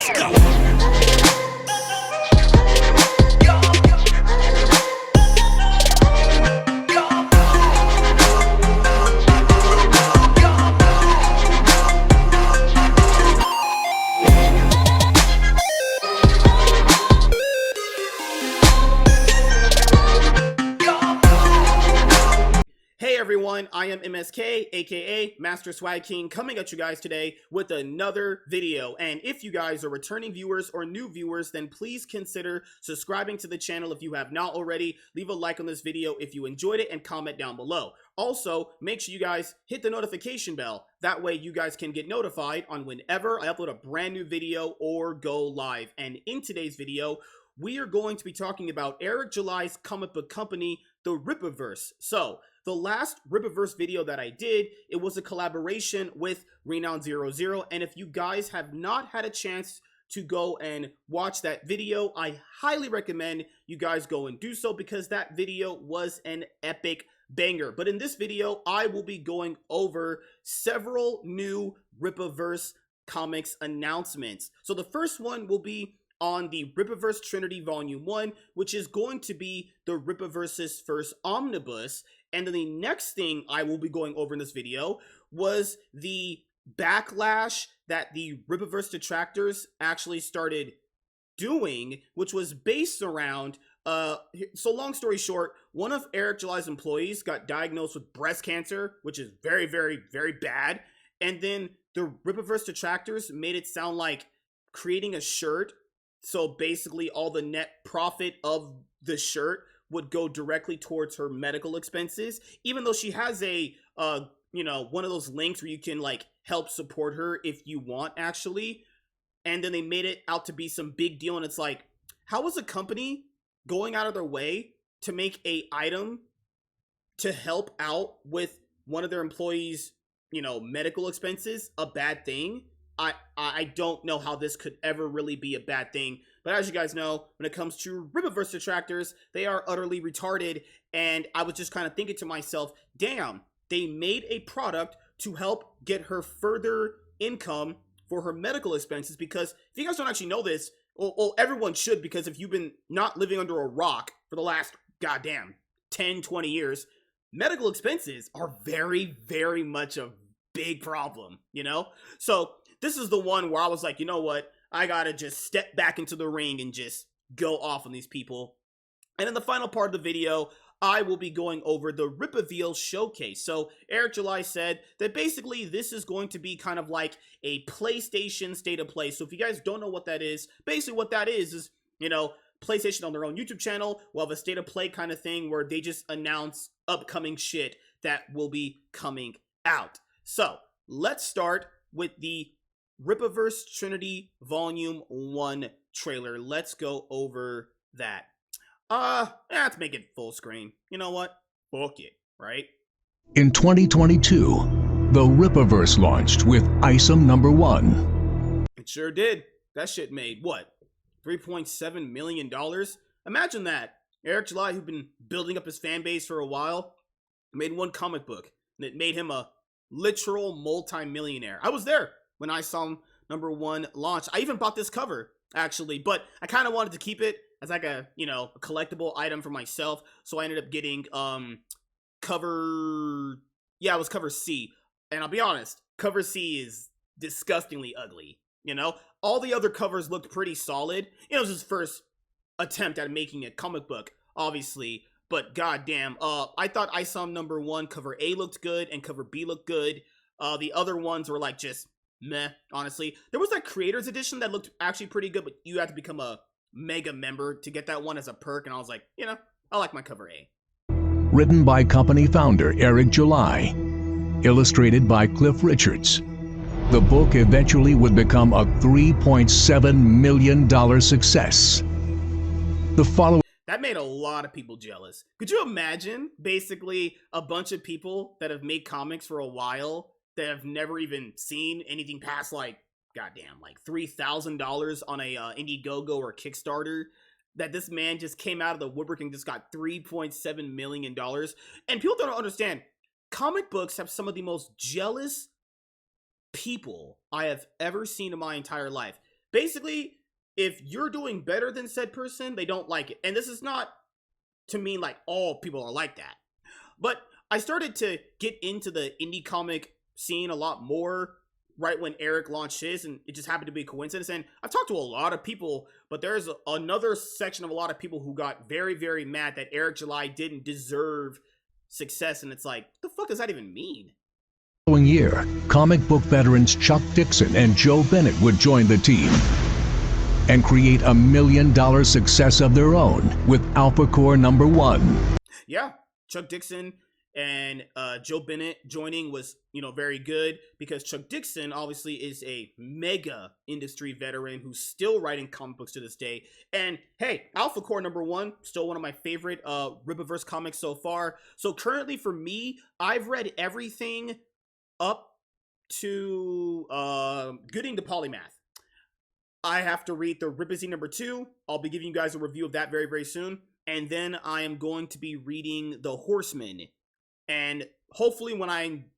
Let's go. Hey everyone, I am MSK, aka Master Swag King, coming at you guys today with another video. And if you guys are returning viewers or new viewers, then please consider subscribing to the channel if you have not already. Leave a like on this video if you enjoyed it and comment down below. Also, make sure you guys hit the notification bell. That way you guys can get notified on whenever I upload a brand new video or go live. And in today's video, we are going to be talking about Eric July's comic book company, the Rippaverse. So, the last Rippaverse video that I did, it was a collaboration with Renown00, and if you guys have not had a chance to go and watch that video, I highly recommend you guys go and do so because that video was an epic banger. But in this video, I will be going over several new Rippaverse comics announcements. So the first one will be on the Rippaverse Trinity Volume 1, which is going to be the Rippaverse's first omnibus. And then the next thing I will be going over in this video was the backlash that the Rippaverse detractors actually started doing, which was based around, so long story short, one of Eric July's employees got diagnosed with breast cancer, which is very, very, very bad. And then the Rippaverse detractors made it sound like creating a shirt, so basically all the net profit of the shirt would go directly towards her medical expenses, even though she has a, one of those links where you can like help support her if you want actually. And then they made it out to be some big deal. And it's like, how is a company going out of their way to make a item to help out with one of their employees, medical expenses a bad thing? I don't know how this could ever really be a bad thing. But as you guys know, when it comes to Rippaverse detractors, they are utterly retarded. And I was just kind of thinking to myself, damn, they made a product to help get her further income for her medical expenses. Because if you guys don't actually know this, well, everyone should, because if you've been not living under a rock for the last goddamn 10, 20 years, medical expenses are very, very much a big problem, So this is the one where I was like, you know what? I gotta just step back into the ring and just go off on these people. And in the final part of the video, I will be going over the RippaVeal's showcase. So Eric July said that basically this is going to be kind of like a PlayStation State of Play. So if you guys don't know what that is, basically what that is, PlayStation on their own YouTube channel will have a State of Play kind of thing where they just announce upcoming shit that will be coming out. So let's start with the Rippaverse Trinity Volume 1 trailer. Let's go over that. Let's make it full screen. You know what? Fuck it, right? In 2022, the Rippaverse launched with item number 1. It sure did. That shit made, what, $3.7 million? Imagine that. Eric July, who'd been building up his fan base for a while, made one comic book, and it made him a literal multi-millionaire. I was there when I saw him number 1 launch. I even bought this cover, actually, but I kind of wanted to keep it as like a, a collectible item for myself. So I ended up getting, cover C. And I'll be honest, cover C is disgustingly ugly, All the other covers looked pretty solid. It was his first attempt at making a comic book, obviously. But goddamn, I thought ISOM number 1, cover A looked good and cover B looked good. The other ones were like just meh, honestly. There was that creator's edition that looked actually pretty good, but you had to become a mega member to get that one as a perk, and I was like, I like my cover A. Written by company founder Eric July, illustrated by Cliff Richards. The book eventually would become a $3.7 million success. The following That made a lot of people jealous. Could you imagine basically a bunch of people that have made comics for a while that have never even seen anything past like, goddamn, like $3,000 on a Indiegogo or Kickstarter, that this man just came out of the woodwork and just got $3.7 million. And people don't understand, comic books have some of the most jealous people I have ever seen in my entire life. Basically, if you're doing better than said person, they don't like it. And this is not to mean like all people are like that. But I started to get into the indie comic scene a lot more right when Eric launched his, and it just happened to be a coincidence. And I've talked to a lot of people, but there's another section of a lot of people who got very, very mad that Eric July didn't deserve success. And it's like, what the fuck does that even mean? Following year, comic book veterans Chuck Dixon and Joe Bennett would join the team and create a $1 million success of their own with Alpha Core #1. Yeah, Chuck Dixon and Joe Bennett joining was, very good, because Chuck Dixon obviously is a mega industry veteran who's still writing comic books to this day. And hey, Alpha Core #1, still one of my favorite Rippaverse comics so far. So currently for me, I've read everything up to Gooding the Polymath. I have to read the Rippazy #2. I'll be giving you guys a review of that very, very soon. And then I am going to be reading The Horseman. And hopefully when I'm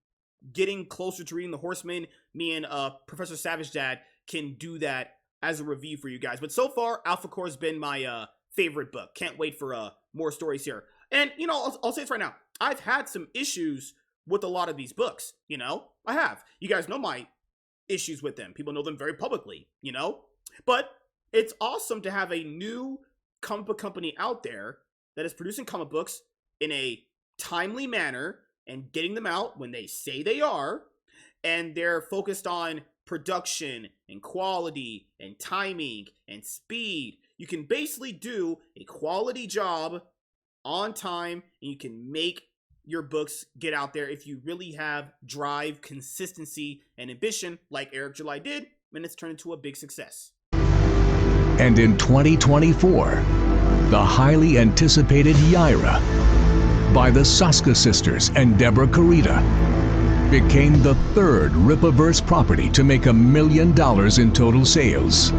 getting closer to reading The Horseman, me and Professor Savage Dad can do that as a review for you guys. But so far, Alpha Core has been my favorite book. Can't wait for more stories here. And, I'll say this right now. I've had some issues with a lot of these books, I have. You guys know my issues with them. People know them very publicly, But it's awesome to have a new comic book company out there that is producing comic books in a timely manner and getting them out when they say they are. And they're focused on production and quality and timing and speed. You can basically do a quality job on time, and you can make your books get out there if you really have drive, consistency, and ambition like Eric July did, and it's turned into a big success. And in 2024, the highly anticipated Yaira by the Saska sisters and Deborah Carita became the third Rippaverse property to make $1 million in total sales.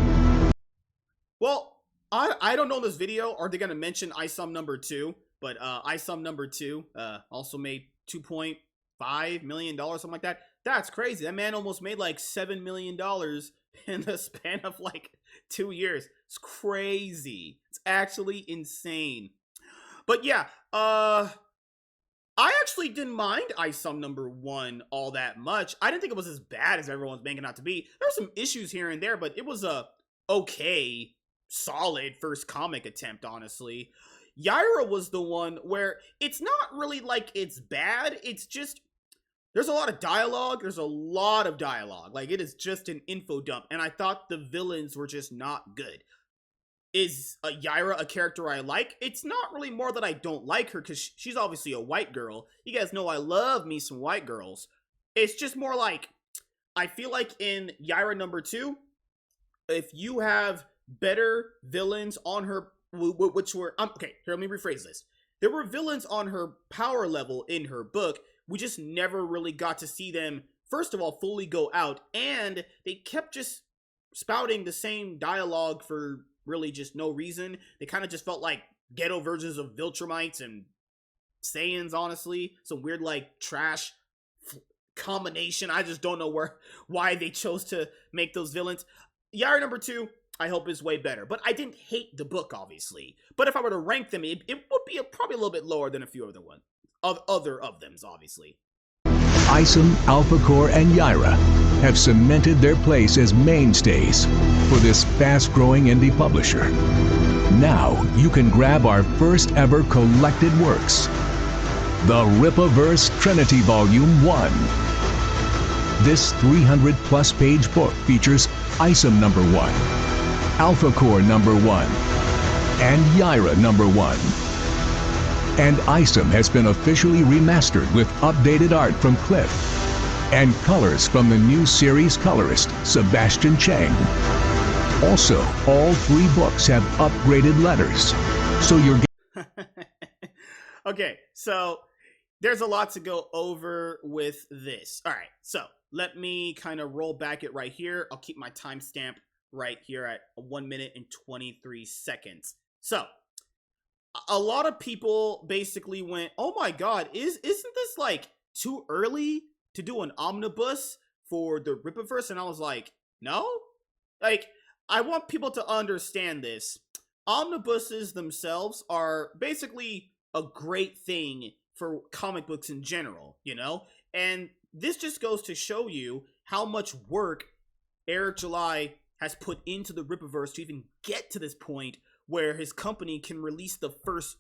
Well, I don't know in this video, are they going to mention ISOM #2? But ISOM #2 also made $2.5 million, something like that. That's crazy. That man almost made like $7 million in the span of like 2 years. It's crazy. It's actually insane. But yeah, I actually didn't mind ISOM #1 all that much. I didn't think it was as bad as everyone's making it out to be. There were some issues here and there, but it was a okay, solid first comic attempt, honestly. Yaira was the one where it's not really like it's bad. It's just, there's a lot of dialogue. Like, it is just an info dump. And I thought the villains were just not good. Is Yaira a character I like? It's not really more that I don't like her, because she's obviously a white girl. You guys know I love me some white girls. It's just more like, I feel like in Yaira #2, if you have better villains on her, which were, okay, here, let me rephrase this. There were villains on her power level in her book. We just never really got to see them, first of all, fully go out, and they kept just spouting the same dialogue for really just no reason. They kind of just felt like ghetto versions of Viltrumites and Saiyans, honestly. Some weird, like, trash combination. I just don't know why they chose to make those villains. Yaira #2, I hope is way better. But I didn't hate the book, obviously. But if I were to rank them, it would be probably a little bit lower than a few other ones. Other of them, obviously. ISOM, Alpha Core, and Yaira have cemented their place as mainstays for this fast-growing indie publisher. Now you can grab our first ever collected works, the Rippaverse Trinity Volume 1. This 300-plus page book features ISOM #1, Alpha Core #1, and Yaira #1. And ISOM has been officially remastered with updated art from Cliff and colors from the new series colorist, Sebastian Chang. Also, all 3 books have upgraded letters, so you're Okay, so there's a lot to go over with this. All right, so let me kind of roll back it right here. I'll keep my timestamp right here at 1 minute and 23 seconds. So, a lot of people basically went, oh my god, isn't this like too early to do an omnibus for the Rippaverse? And I was like, no? Like, I want people to understand this. Omnibuses themselves are basically a great thing for comic books in general, you know? And this just goes to show you how much work Eric July has put into the Rippaverse to even get to this point where his company can release the first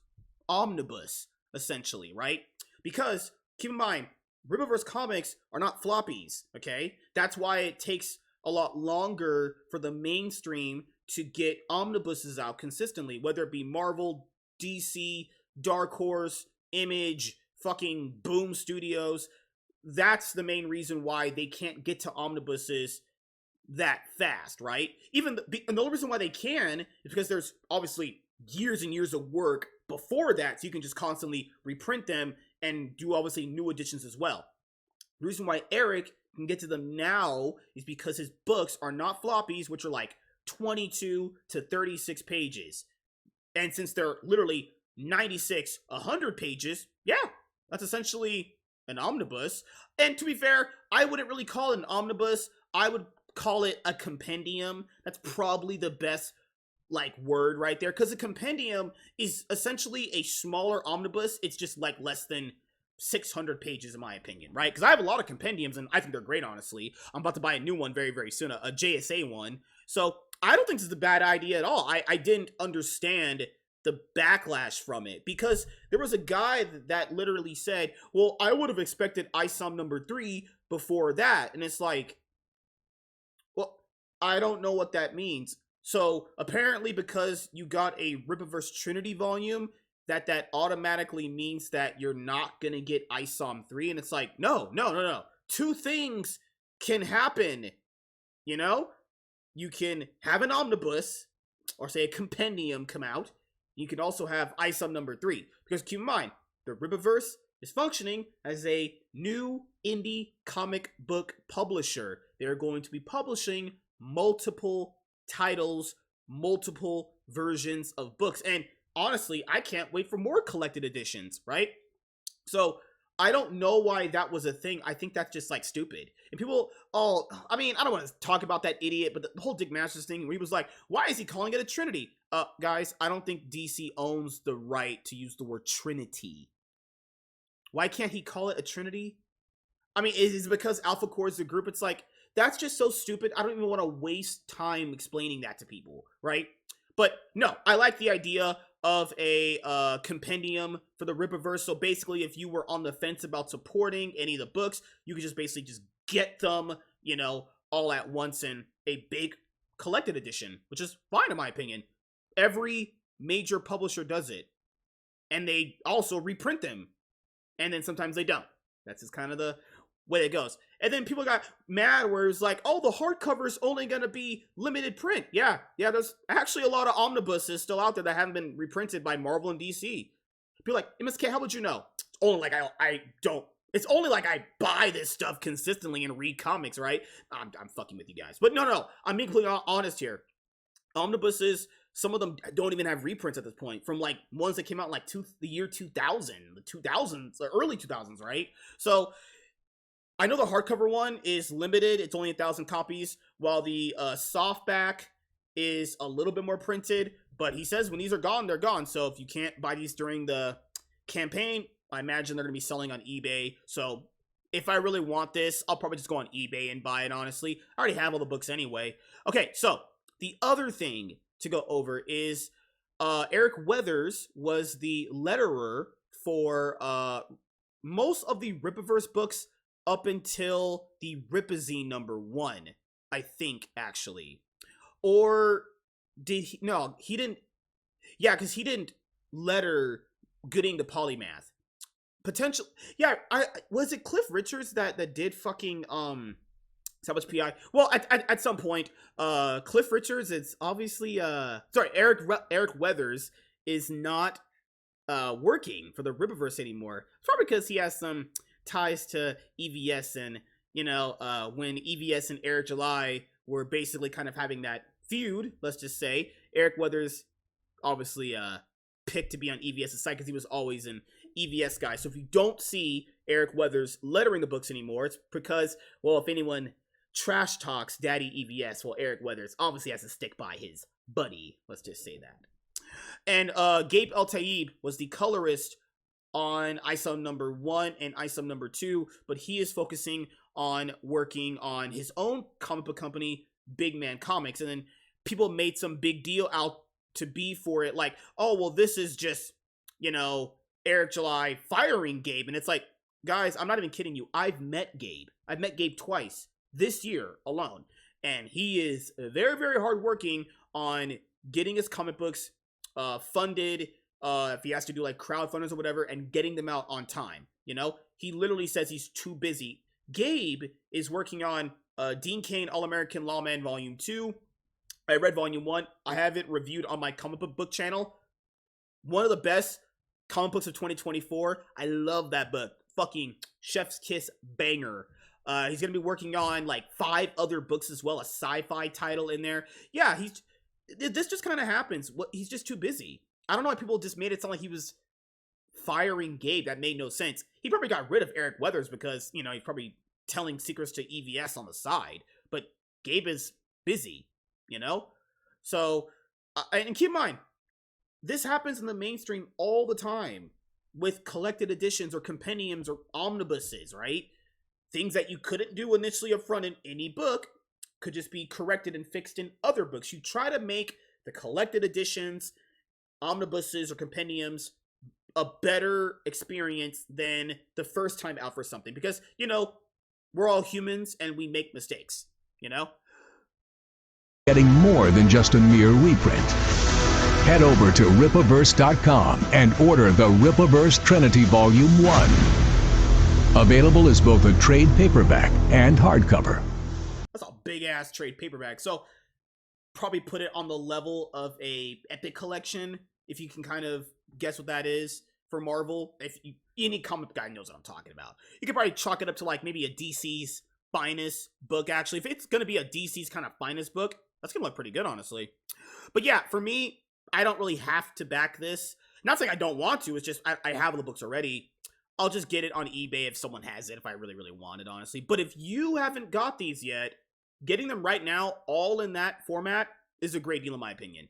omnibus, essentially, right? Because, keep in mind, Rippaverse comics are not floppies, okay? That's why it takes a lot longer for the mainstream to get omnibuses out consistently, whether it be Marvel, DC, Dark Horse, Image, fucking Boom Studios. That's the main reason why they can't get to omnibuses that fast, right? And the only reason why they can is because there's obviously years and years of work before that, so you can just constantly reprint them and do obviously new editions as well. The reason why Eric can get to them now is because his books are not floppies, which are like 22 to 36 pages. And since they're literally 96, 100 pages, yeah, that's essentially an omnibus. And to be fair, I wouldn't really call it an omnibus. I would call it a compendium. That's probably the best like word right there, because a compendium is essentially a smaller omnibus. It's just like less than 600 pages in my opinion, right? Because I have a lot of compendiums and I think they're great, honestly. I'm about to buy a new one very, very soon, a JSA one. So I don't think this is a bad idea at all. I didn't understand the backlash from it, because there was a guy that literally said, well, I would have expected ISOM number 3 before that. And it's like, well, I don't know what that means. So apparently because you got a Rippaverse Trinity volume, that automatically means that you're not going to get ISOM 3. And it's like, no. Two things can happen, you know? You can have an omnibus, or say a compendium come out. You can also have ISOM number 3. Because keep in mind, the Rippaverse is functioning as a new indie comic book publisher. They're going to be publishing multiple titles, multiple versions of books. And honestly, I can't wait for more collected editions, right? So I don't know why that was a thing. I think that's just like stupid. And people, I mean, I don't want to talk about that idiot, but the whole Dick Masters thing where he was like, why is he calling it a Trinity? Guys, I don't think DC owns the right to use the word Trinity. Why can't he call it a Trinity? I mean, is it because Alpha Core is the group? It's like, that's just so stupid. I don't even want to waste time explaining that to people, right? But no, I like the idea of a compendium for the Rippaverse. So basically, if you were on the fence about supporting any of the books, you could just basically just get them, you know, all at once in a big collected edition, which is fine in my opinion. Every major publisher does it. And they also reprint them. And then sometimes they don't. That's just kind of the way it goes. And then people got mad where it's like, oh, the hardcover is only going to be limited print. Yeah, there's actually a lot of omnibuses still out there that haven't been reprinted by Marvel and DC. People like, MSK, how would you know? It's only like it's only like I buy this stuff consistently and read comics, right? I'm fucking with you guys. But no, I'm being completely honest here. Omnibuses, some of them don't even have reprints at this point, from like ones that came out in like the year 2000, the 2000s, the early 2000s, right? So I know the hardcover one is limited. It's only 1,000 copies, while the softback is a little bit more printed. But he says when these are gone, they're gone. So if you can't buy these during the campaign, I imagine they're going to be selling on eBay. So if I really want this, I'll probably just go on eBay and buy it, honestly. I already have all the books anyway. Okay, so the other thing to go over is Eric Weathers was the letterer for most of the Rippaverse books up until the Rippazine number 1, I think, actually. Or did he? No, he didn't. Yeah, because he didn't letter Gooding the Polymath. Potential. Yeah, was it Cliff Richards that did fucking so much PI? Well, at some point, Cliff Richards is obviously sorry, Eric Weathers is not working for the Rippaverse anymore. It's probably because he has some ties to EVS, and you know, when EVS and Eric July were basically kind of having that feud, let's just say, Eric Weathers obviously picked to be on EVS's side because he was always an EVS guy. So if you don't see Eric Weathers lettering the books anymore, it's because, well, if anyone trash talks Daddy EVS while Eric Weathers obviously has to stick by his buddy. Let's just say that. And Gabe El-Tayeb was the colorist on ISO number 1 and ISO number 2, but he is focusing on working on his own comic book company, Big Man Comics. And then people made some big deal out to be for it, like, oh, well, this is just, you know, Eric July firing Gabe. And it's like, guys, I'm not even kidding you. I've met Gabe. I've met Gabe twice this year alone. And he is very, very hardworking on getting his comic books funded, if he has to do like crowdfunders or whatever, and getting them out on time. You know, he literally says he's too busy. Gabe is working on Dean Cain All-American Lawman Volume 2. I read Volume 1. I have it reviewed on my comic book channel. One of the best comic books of 2024. I love that book. Fucking chef's kiss banger. He's going to be working on like 5 other books as well, a sci-fi title in there. Yeah, this just kind of happens. He's just too busy. I don't know why people just made it sound like he was firing Gabe. That made no sense. He probably got rid of Eric Weathers because, you know, he's probably telling secrets to EVS on the side. But Gabe is busy, you know? So, and keep in mind, this happens in the mainstream all the time with collected editions or compendiums or omnibuses, right? Things that you couldn't do initially up front in any book could just be corrected and fixed in other books. You try to make the collected editions, omnibuses, or compendiums a better experience than the first time out for something. Because, you know, we're all humans and we make mistakes, you know? Getting more than just a mere reprint. Head over to Rippaverse.com and order the Rippaverse Trinity Volume 1. Available as both a trade paperback and hardcover. That's a big-ass trade paperback. So, probably put it on the level of a Epic collection, if you can kind of guess what that is for Marvel. Any comic guy knows what I'm talking about. You could probably chalk it up to like maybe a DC's finest book, actually. If it's going to be a DC's kind of finest book, that's going to look pretty good, honestly. But yeah, for me, I don't really have to back this. Not saying I don't want to, it's just I have the books already. I'll just get it on eBay if someone has it, if I really, really want it, honestly. But if you haven't got these yet, getting them right now, all in that format, is a great deal in my opinion.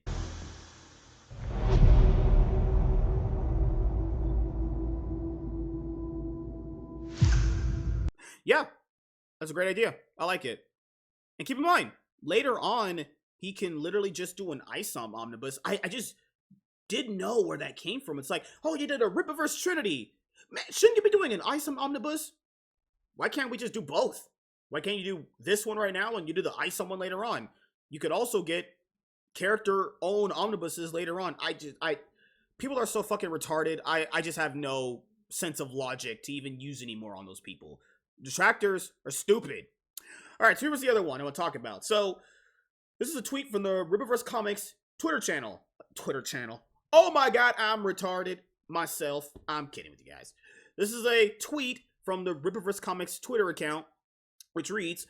Yeah, that's a great idea. I like it. And keep in mind, later on, he can literally just do an ISOM omnibus. I just didn't know where that came from. It's like, oh, you did a Rippaverse Trinity. Man, shouldn't you be doing an ISOM omnibus? Why can't we just do both? Why can't you do this one right now and you do the ISOM one later on? You could also get character-owned omnibuses later on. People are so fucking retarded. I just have no sense of logic to even use anymore on those people. Detractors are stupid. All right, so here was the other one I want to talk about. So, this is a tweet from the Rippaverse Comics Twitter channel. Oh my god, I'm retarded myself. I'm kidding with you guys. This is a tweet from the Rippaverse Comics Twitter account, which reads,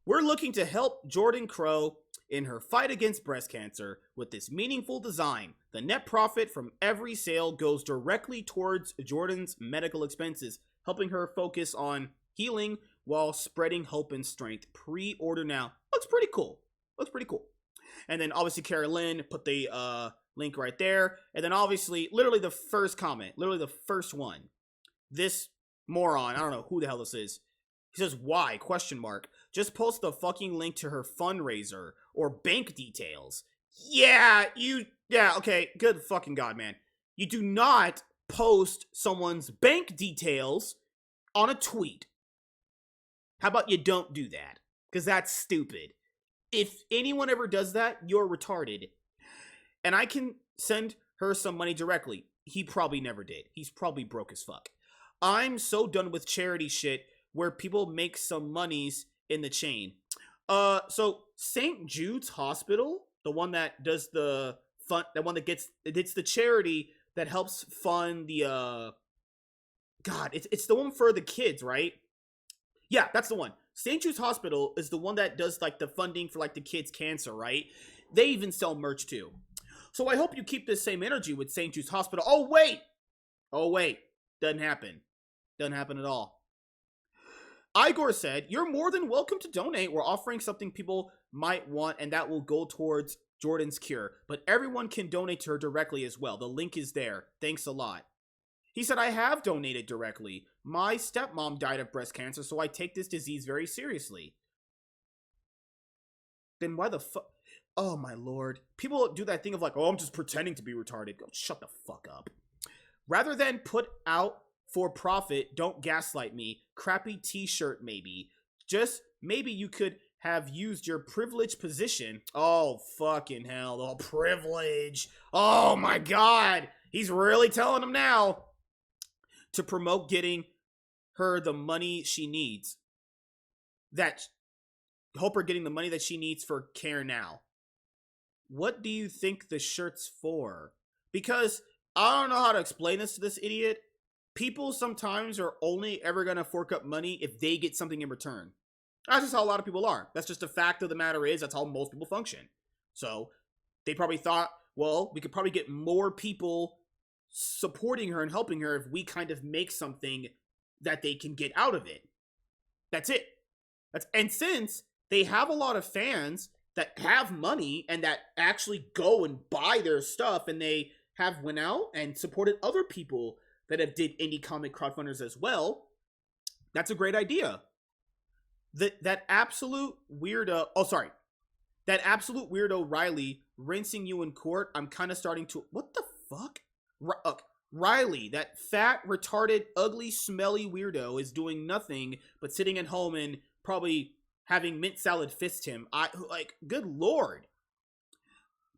"We're looking to help Jordan Crow in her fight against breast cancer with this meaningful design. The net profit from every sale goes directly towards Jordan's medical expenses, helping her focus on healing while spreading hope and strength. Pre-order now." Looks pretty cool. And then obviously Carolyn put the link right there. And then obviously, literally the first comment, literally the first one. This moron, I don't know who the hell this is. He says, "Why? Question mark. Just post the fucking link to her fundraiser or bank details." Yeah, okay, good fucking god, man. You do not post someone's bank details on a tweet. How about you don't do that? Because that's stupid. If anyone ever does that, you're retarded. And I can send her some money directly. He probably never did. He's probably broke as fuck. I'm so done with charity shit where people make some monies in the chain. So St. Jude's Hospital, the one that does the fund, the one that it's the charity that helps fund the it's the one for the kids, right? Yeah, that's the one. St. Jude's Hospital is the one that does like the funding for like the kids' cancer, right? They even sell merch too. So I hope you keep this same energy with St. Jude's Hospital. Oh wait, doesn't happen at all. Igor said, "You're more than welcome to donate. We're offering something people might want, and that will go towards Jordan's cure. But everyone can donate to her directly as well. The link is there. Thanks a lot." He said, "I have donated directly. My stepmom died of breast cancer, so I take this disease very seriously." Then why the fuck? Oh my lord. People do that thing of like, "Oh, I'm just pretending to be retarded." Go shut the fuck up. Rather than put out for profit, don't gaslight me. Crappy t-shirt maybe. Just maybe you could have used your privileged position. Oh, fucking hell. Oh, privilege. Oh my god. He's really telling him now. To promote getting her the money she needs. Hope her getting the money that she needs for care now. What do you think the shirt's for? Because I don't know how to explain this to this idiot. People sometimes are only ever going to fork up money if they get something in return. That's just how a lot of people are. That's just a fact of the matter is, that's how most people function. So they probably thought, well, we could probably get more people supporting her and helping her if we kind of make something that they can get out of it. That's it. And since they have a lot of fans that have money and that actually go and buy their stuff, and they have went out and supported other people that have did indie comic crowdfunders as well, that's a great idea. That absolute weirdo Riley rinsing you in court. I'm kind of starting to, what the fuck? Riley, that fat, retarded, ugly, smelly weirdo is doing nothing but sitting at home and probably having mint salad fist him. Good lord.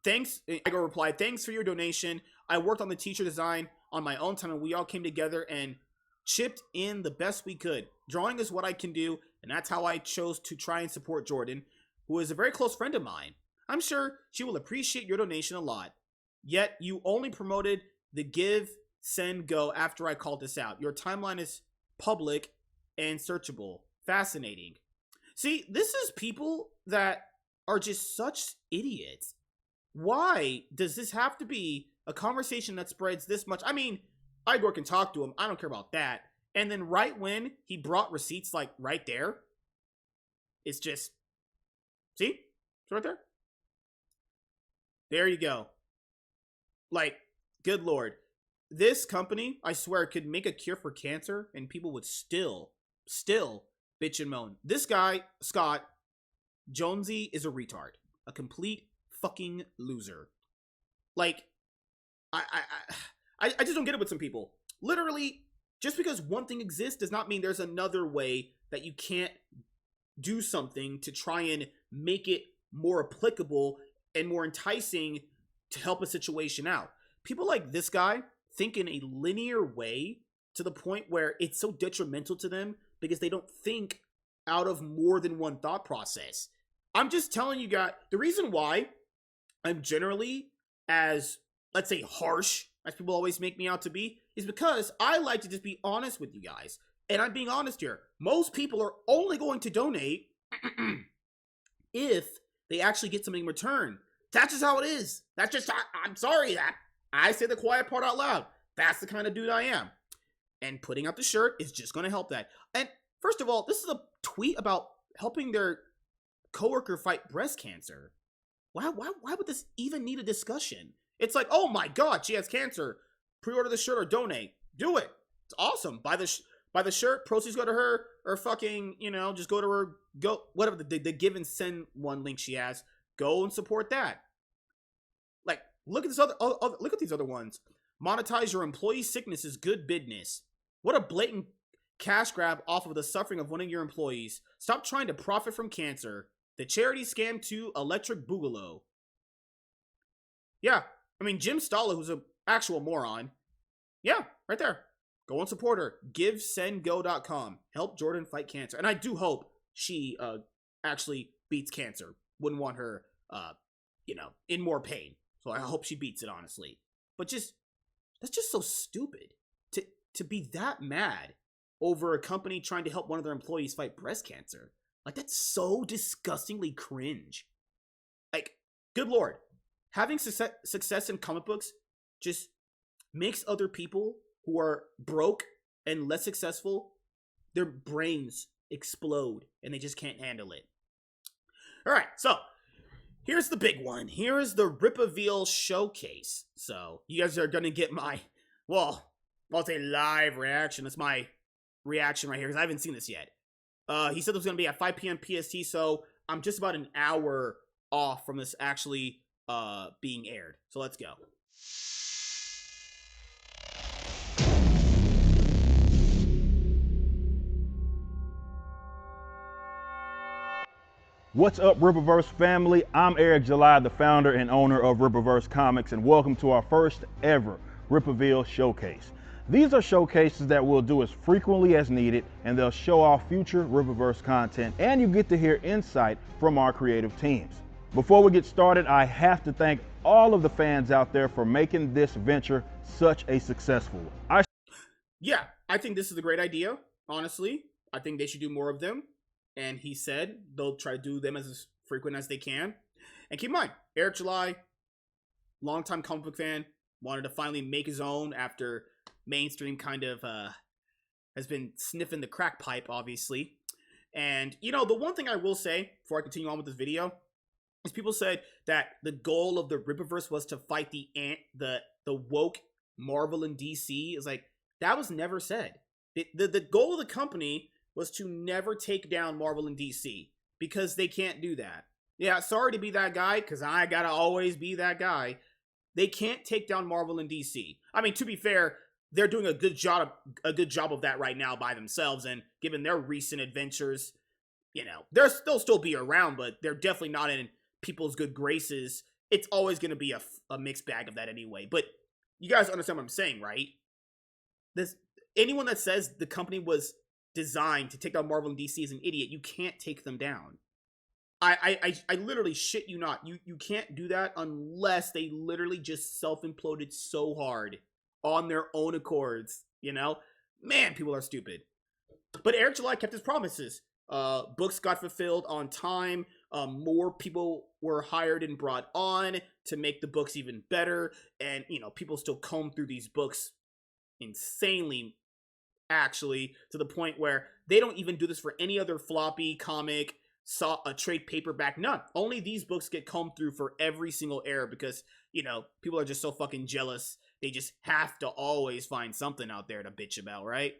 Thanks, Igor replied, "Thanks for your donation. I worked on the t-shirt design on my own time, and we all came together and chipped in the best we could. Drawing is what I can do, and that's how I chose to try and support Jordan, who is a very close friend of mine. I'm sure she will appreciate your donation a lot. Yet, you only promoted the Give, Send, Go after I called this out. Your timeline is public and searchable. Fascinating." See, this is people that are just such idiots. Why does this have to be a conversation that spreads this much? I mean, Igor can talk to him. I don't care about that. And then right when he brought receipts, like right there, it's just, see? It's right there. There you go. Like, good lord. This company, I swear, could make a cure for cancer and people would still bitch and moan. This guy, Scott Jonesy, is a retard. A complete fucking loser. Like, I just don't get it with some people. Literally, just because one thing exists does not mean there's another way that you can't do something to try and make it more applicable and more enticing to help a situation out. People like this guy think in a linear way to the point where it's so detrimental to them because they don't think out of more than one thought process. I'm just telling you guys, the reason why I'm generally as, let's say, harsh as people always make me out to be is because I like to just be honest with you guys. And I'm being honest here. Most people are only going to donate if they actually get something in return. That's just how it is. That's just, I'm sorry that I say the quiet part out loud. That's the kind of dude I am. And putting out the shirt is just going to help that. And first of all, this is a tweet about helping their coworker fight breast cancer. Why would this even need a discussion? It's like, oh my god, she has cancer. Pre-order the shirt or donate. Do it. It's awesome. Buy the shirt. Proceeds go to her, or fucking, just go to her. Go whatever the give and send one link she has. Go and support that. Like, look at this look at these other ones. Monetize your employee sickness is good business. What a blatant cash grab off of the suffering of one of your employees. Stop trying to profit from cancer. The charity scam to Electric Boogaloo. Yeah, I mean, Jim Stalla, who's an actual moron. Yeah, right there. Go and support her. GiveSendGo.com. Help Jordan fight cancer. And I do hope she actually beats cancer. Wouldn't want her, in more pain. So I hope she beats it, honestly. But that's just so stupid. To be that mad over a company trying to help one of their employees fight breast cancer. Like, that's so disgustingly cringe. Like, good lord. Having success in comic books just makes other people who are broke and less successful, their brains explode and they just can't handle it. All right, so here's the big one. Here is the RippaVeal's showcase. So you guys are going to get my, well, I'll say live reaction. That's my reaction right here because I haven't seen this yet. He said it was going to be at 5 p.m. PST, so I'm just about an hour off from this actually being aired. So let's go. What's up, Rippaverse family? I'm Eric July, the founder and owner of Rippaverse Comics, and welcome to our first ever RippaVeal's showcase. These are showcases that we'll do as frequently as needed, and they'll show off future Rippaverse content, and you get to hear insight from our creative teams. Before we get started, I have to thank all of the fans out there for making this venture such a successful one. Yeah, I think this is a great idea, honestly. I think they should do more of them. And he said they'll try to do them as frequent as they can. And keep in mind, Eric July, longtime comic book fan, wanted to finally make his own after mainstream kind of has been sniffing the crack pipe, obviously. And, you know, the one thing I will say before I continue on with this video is people said that the goal of the Rippaverse was to fight the woke Marvel and DC. Is like, that was never said. The goal of the company was to never take down Marvel and DC, because they can't do that. Yeah, sorry to be that guy, because I gotta always be that guy. They can't take down Marvel and DC. I mean, to be fair, they're doing a good job of that right now by themselves, and given their recent adventures, you know, they'll still be around, but they're definitely not in people's good graces. It's always gonna be a mixed bag of that anyway. But you guys understand what I'm saying, right? Anyone that says the company was designed to take down Marvel and DC is an idiot. You can't take them down. I literally shit you not. You can't do that unless they literally just self-imploded so hard on their own accords, you know? Man, people are stupid. But Eric July kept his promises. Books got fulfilled on time. More people were hired and brought on to make the books even better. And, you know, people still comb through these books insanely, actually, to the point where they don't even do this for any other floppy comic, a trade paperback, none. Only these books get combed through for every single era because, you know, people are just so fucking jealous. They just have to always find something out there to bitch about, right?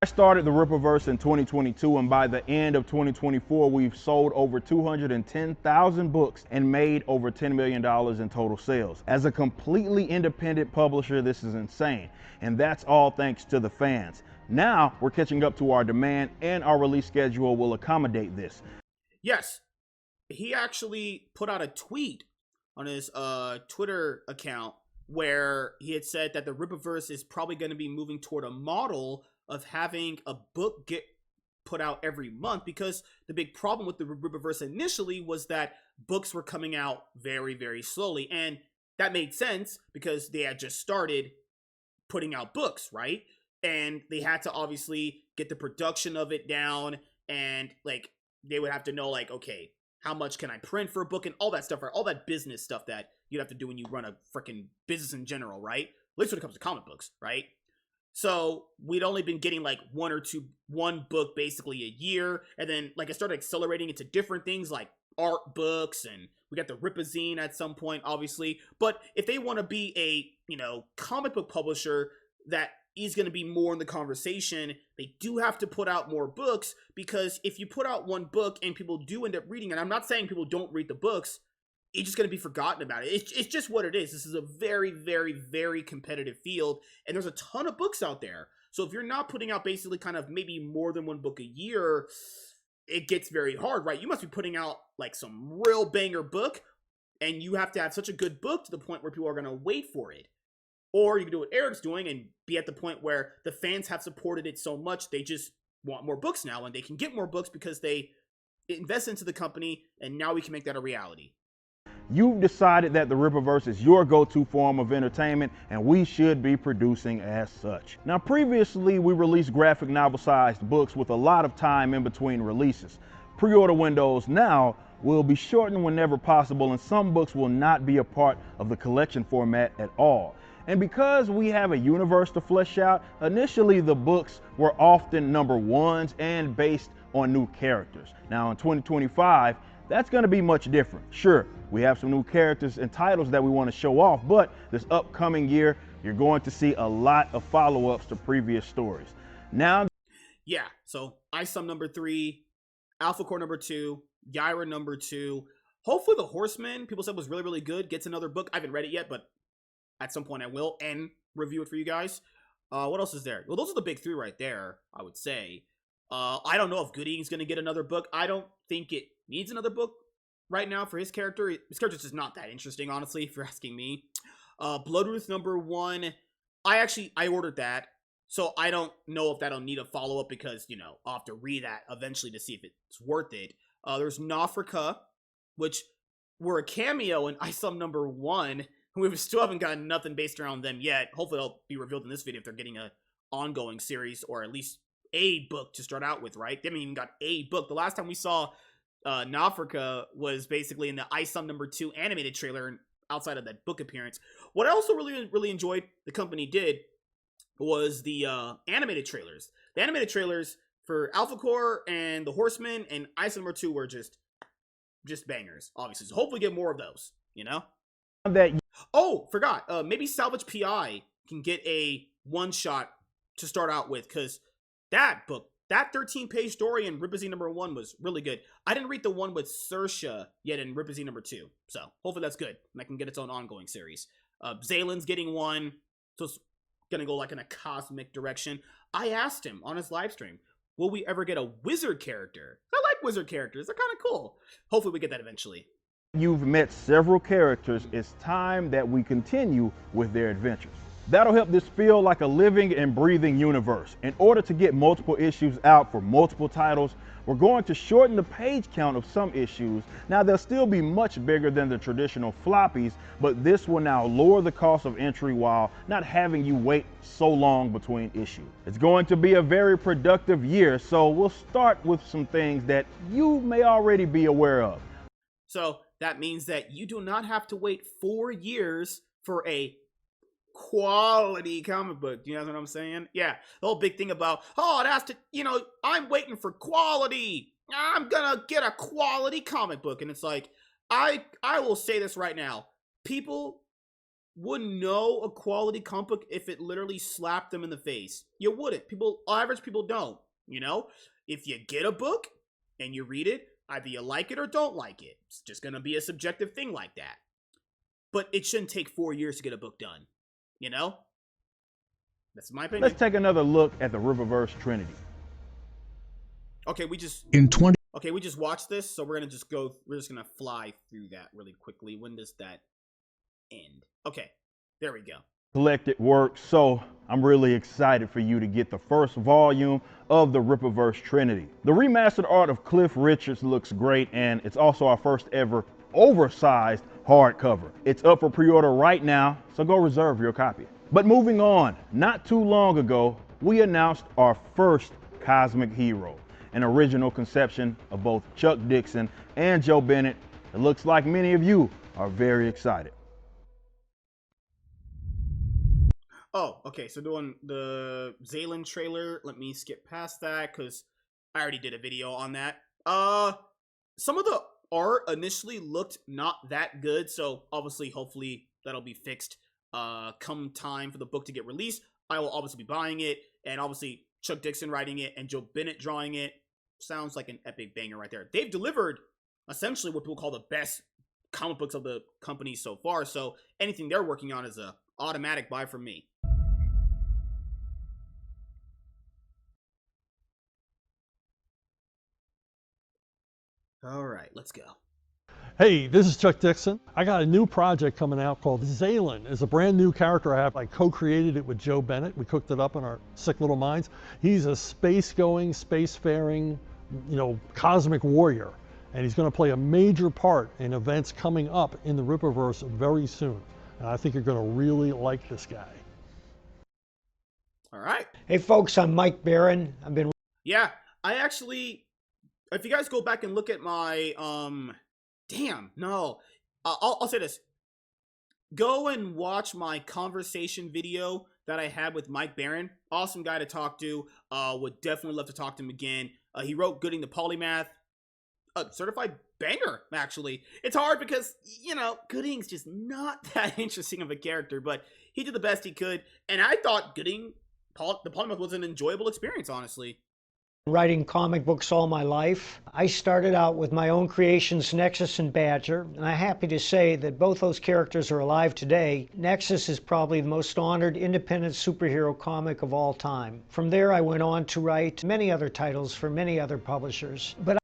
I started the Rippaverse in 2022, and by the end of 2024, we've sold over 210,000 books and made over $10 million in total sales. As a completely independent publisher, this is insane, and that's all thanks to the fans. Now we're catching up to our demand, and our release schedule will accommodate this. Yes, he actually put out a tweet on his Twitter account where he had said that the Rippaverse is probably going to be moving toward a model of having a book get put out every month, because the big problem with the Rippaverse initially was that books were coming out very, very slowly. And that made sense because they had just started putting out books, right? And they had to obviously get the production of it down, and like they would have to know, like, okay, how much can I print for a book and all that stuff, right? All that business stuff that you'd have to do when you run a freaking business in general, right? At least when it comes to comic books, right? So we'd only been getting like one book basically a year, and then like I started accelerating into different things like art books, and we got the Rippazine at some point, obviously. But if they want to be a, you know, comic book publisher that is going to be more in the conversation, they do have to put out more books, because if you put out one book and people do end up reading it, I'm not saying people don't read the books, it's just going to be forgotten about it. It's just what it is. This is a very, very, very competitive field, and there's a ton of books out there. So if you're not putting out basically kind of maybe more than one book a year, it gets very hard, right? You must be putting out like some real banger book, and you have to have such a good book to the point where people are going to wait for it. Or you can do what Eric's doing and be at the point where the fans have supported it so much, they just want more books now, and they can get more books because they invest into the company, and now we can make that a reality. You've decided that the Rippaverse is your go-to form of entertainment, and we should be producing as such. Now, previously, we released graphic novel-sized books with a lot of time in between releases. Pre-order windows now will be shortened whenever possible, and some books will not be a part of the collection format at all. And because we have a universe to flesh out, initially the books were often number ones and based on new characters. Now in 2025, that's going to be much different. Sure, we have some new characters and titles that we want to show off, but this upcoming year, you're going to see a lot of follow-ups to previous stories. Now, yeah, so ISOM number 3, Alpha Core number 2, Gyra number 2. Hopefully the Horseman, people said was really, really good, gets another book. I haven't read it yet, but at some point I will and review it for you guys. What else is there? Well, those are the big 3 right there, I would say. I don't know if Good Eating's going to get another book. I don't think it needs another book right now for his character. His character's just not that interesting, honestly, if you're asking me. Bloodruth number 1, I ordered that. So I don't know if that'll need a follow-up because, you know, I'll have to read that eventually to see if it's worth it. There's Nafrika, which were a cameo in ISOM number 1. We still haven't gotten nothing based around them yet. Hopefully it'll be revealed in this video if they're getting a ongoing series or at least a book to start out with, right? They haven't even got a book. The last time we saw Nafrika was basically in the ISOM number 2 animated trailer outside of that book appearance. What I also really enjoyed the company did was the animated trailers. The animated trailers for Alpha Core and the Horseman and ISOM number 2 were just bangers, obviously. So hopefully get more of those, you know? Oh, forgot. Maybe Salvage PI can get a one-shot to start out with, because that book, that 13-page story in Rippaverse number 1 was really good. I didn't read the one with Saoirse yet in Rippaverse number 2, so hopefully that's good, and I can get its own ongoing series. Zalen's getting one, so it's gonna go like in a cosmic direction. I asked him on his live stream, will we ever get a wizard character? I like wizard characters, they're kind of cool. Hopefully we get that eventually. You've met several characters. It's time that we continue with their adventures. That'll help this feel like a living and breathing universe. In order to get multiple issues out for multiple titles, we're going to shorten the page count of some issues. Now, they'll still be much bigger than the traditional floppies, but this will now lower the cost of entry while not having you wait so long between issues. It's going to be a very productive year, so we'll start with some things that you may already be aware of. So that means that you do not have to wait 4 years for a quality comic book. You know what I'm saying? Yeah, the whole big thing about, oh, it has to, you know, I'm waiting for quality. I'm gonna get a quality comic book. And it's like, I will say this right now. People wouldn't know a quality comic book if it literally slapped them in the face. You wouldn't. Average people don't, you know? If you get a book and you read it, either you like it or don't like it. It's just gonna be a subjective thing like that. But it shouldn't take 4 years to get a book done. You know? That's my opinion. Let's take another look at the Rippaverse Trinity. Okay, we just watched this, so we're just gonna fly through that really quickly. When does that end? Okay, there we go. Collected work, so I'm really excited for you to get the first volume of the Rippaverse Trinity. The remastered art of Cliff Richards looks great, and it's also our first ever oversized hardcover. It's up for pre-order right now, so go reserve your copy. But moving on, not too long ago, we announced our first cosmic hero, an original conception of both Chuck Dixon and Joe Bennett. It looks like many of you are very excited. Oh, okay, so doing the Zalen trailer, let me skip past that because I already did a video on that. Some of the art initially looked not that good, so obviously, hopefully, that'll be fixed come time for the book to get released. I will obviously be buying it, and obviously, Chuck Dixon writing it and Joe Bennett drawing it. Sounds like an epic banger right there. They've delivered essentially what people call the best comic books of the company so far, so anything they're working on is a automatic buy from me. All right, let's go. Hey, this is Chuck Dixon. I got a new project coming out called Zalen. It's a brand new character I have. I co-created it with Joe Bennett. We cooked it up in our sick little minds. He's a space-going, space-faring, you know, cosmic warrior. And he's going to play a major part in events coming up in the Rippaverse very soon. And I think you're going to really like this guy. All right. Hey folks, I'm Mike Barron. Yeah, I actually, if you guys go back and look at my, I'll say this. Go and watch my conversation video that I had with Mike Barron. Awesome guy to talk to. Would definitely love to talk to him again. He wrote Gooding the Polymath, a certified banger, actually. It's hard because, you know, Gooding's just not that interesting of a character, but he did the best he could, and I thought Gooding the Polymath was an enjoyable experience, honestly. Writing comic books all my life. I started out with my own creations, Nexus and Badger, and I'm happy to say that both those characters are alive today. Nexus is probably the most honored independent superhero comic of all time. From there, I went on to write many other titles for many other publishers. But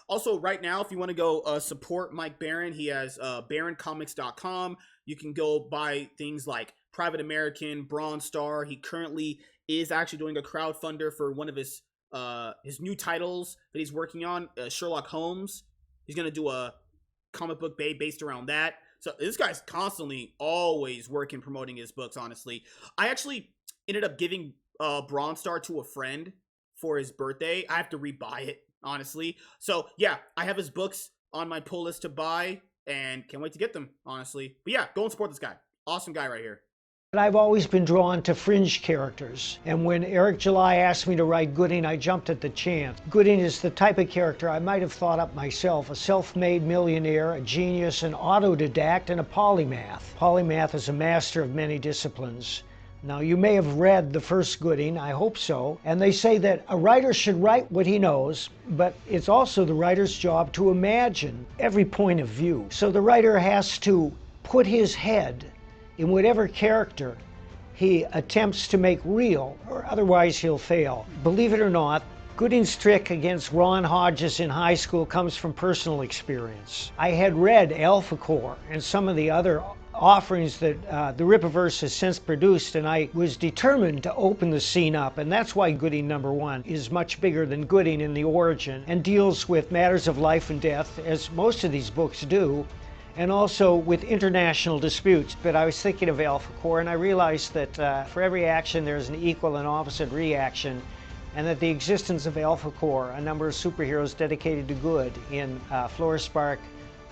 also, right now, if you want to go support Mike Baron, he has baroncomics.com. You can go buy things like Private American, Bronze Star. He currently is actually doing a crowdfunder for one of his new titles that he's working on, Sherlock Holmes. He's going to do a comic book based around that. So this guy's constantly always working, promoting his books, honestly. I actually ended up giving Bronze Star to a friend for his birthday. I have to rebuy it, honestly. So yeah, I have his books on my pull list to buy and can't wait to get them, honestly. But yeah, go and support this guy. Awesome guy right here. I've always been drawn to fringe characters, and when Eric July asked me to write Gooding, I jumped at the chance. Gooding is the type of character I might have thought up myself, a self-made millionaire, a genius, an autodidact, and a polymath. Polymath is a master of many disciplines. Now, you may have read the first Gooding, I hope so, and they say that a writer should write what he knows, but it's also the writer's job to imagine every point of view. So the writer has to put his head in whatever character he attempts to make real, or otherwise he'll fail. Believe it or not, Gooding's trick against Ron Hodges in high school comes from personal experience. I had read Alpha Core and some of the other offerings that the Rippaverse has since produced, and I was determined to open the scene up, and that's why Gooding #1 is much bigger than Gooding in the origin and deals with matters of life and death, as most of these books do, and also with international disputes. But I was thinking of Alpha Core, and I realized that for every action there's an equal and opposite reaction, and that the existence of Alpha Core, a number of superheroes dedicated to good in Fluorspark,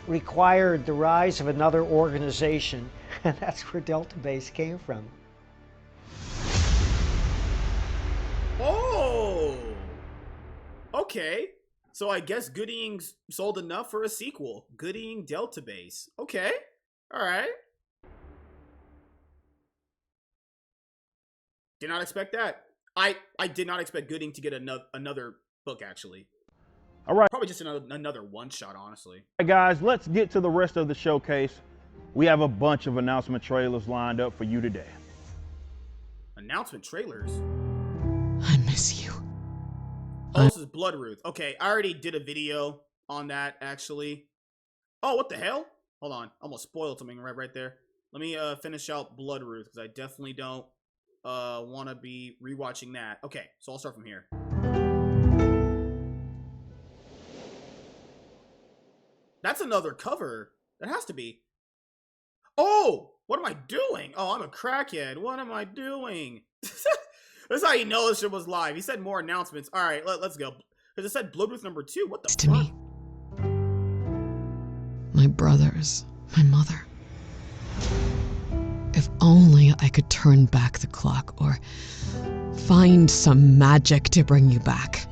required the rise of another organization, and that's where Delta Base came from. Oh! Okay. So I guess Gooding's sold enough for a sequel. Gooding Delta Base. Okay. Alright. Did not expect that. I did not expect Gooding to get another book, actually. All right. Probably just another one-shot, honestly. All right, guys, let's get to the rest of the showcase. We have a bunch of announcement trailers lined up for you today. Announcement trailers? I miss you. Oh, this is Bloodruth. Okay, I already did a video on that, actually. Oh, what the hell? Hold on. Almost spoiled something right there. Let me finish out Bloodruth, because I definitely don't want to be rewatching that. Okay, so I'll start from here. That's another cover. That has to be. Oh, what am I doing? Oh, I'm a crackhead. What am I doing? That's how you know this shit was live. He said more announcements. All right, let's go. Because it said Bloodruth #2. What the To fuck? me. My brothers, my mother. If only I could turn back the clock or find some magic to bring you back.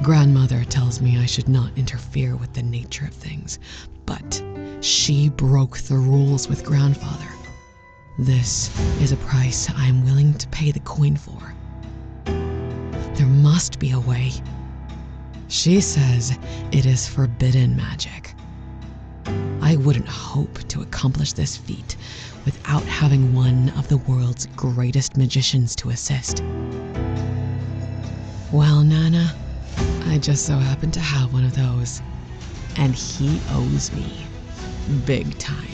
Grandmother tells me I should not interfere with the nature of things, but she broke the rules with grandfather. This is a price I am willing to pay the coin for. There must be a way. She says it is forbidden magic. I wouldn't hope to accomplish this feat without having one of the world's greatest magicians to assist. Well, Nana, I just so happen to have one of those, and he owes me big time.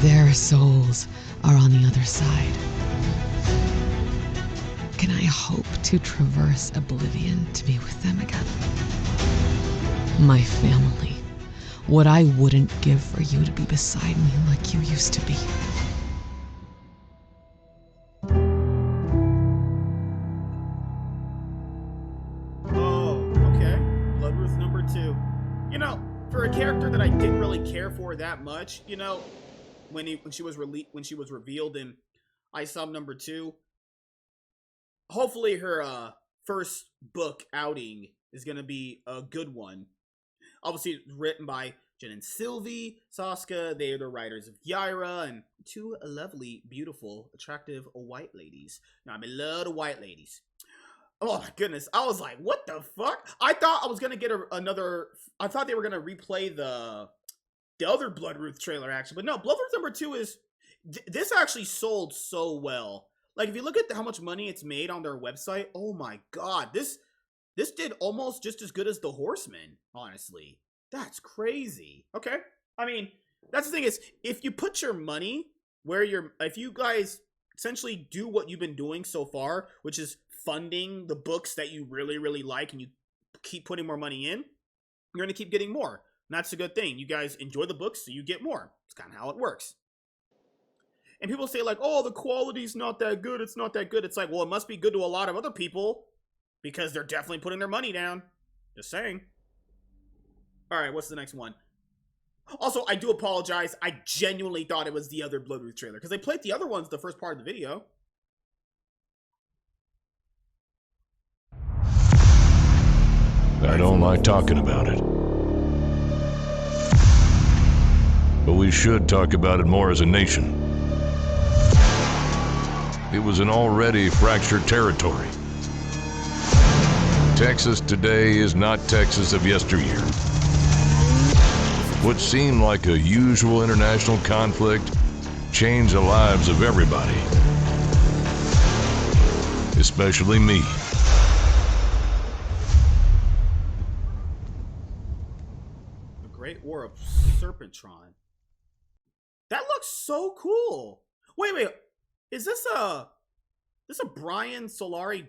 Their souls are on the other side. Can I hope to traverse oblivion to be with them again? My family, what I wouldn't give for you to be beside me like you used to be. #2. You know, for a character that I didn't really care for that much, you know, when she was revealed in I Saw #2, hopefully her first book outing is going to be a good one. Obviously, written by Jen and Sylvie Saska. They are the writers of Yaira and two lovely, beautiful, attractive white ladies. Now, I love the white ladies. Oh my goodness. I was like, what the fuck? I thought I was going to get I thought they were going to replay the other Bloodruth trailer, actually. But no, Bloodruth number 2 is... This actually sold so well. Like, if you look at how much money it's made on their website, oh my god. This did almost just as good as The Horseman, honestly. That's crazy. Okay. I mean, that's the thing is, if you put your money where if you guys essentially do what you've been doing so far, which is funding the books that you really, really like, and you keep putting more money in, you're going to keep getting more. And that's a good thing. You guys enjoy the books, so you get more. It's kind of how it works. And people say like, oh, the quality's not that good. It's not that good. It's like, well, it must be good to a lot of other people because they're definitely putting their money down. Just saying. All right, what's the next one? Also, I do apologize. I genuinely thought it was the other Bloodruth trailer because they played the other ones the first part of the video. I don't like talking about it. But we should talk about it more as a nation. It was an already fractured territory. Texas today is not Texas of yesteryear. What seemed like a usual international conflict changed the lives of everybody, especially me. The Great War of Serpentron. That looks so cool. Wait. Is this a Brian Solari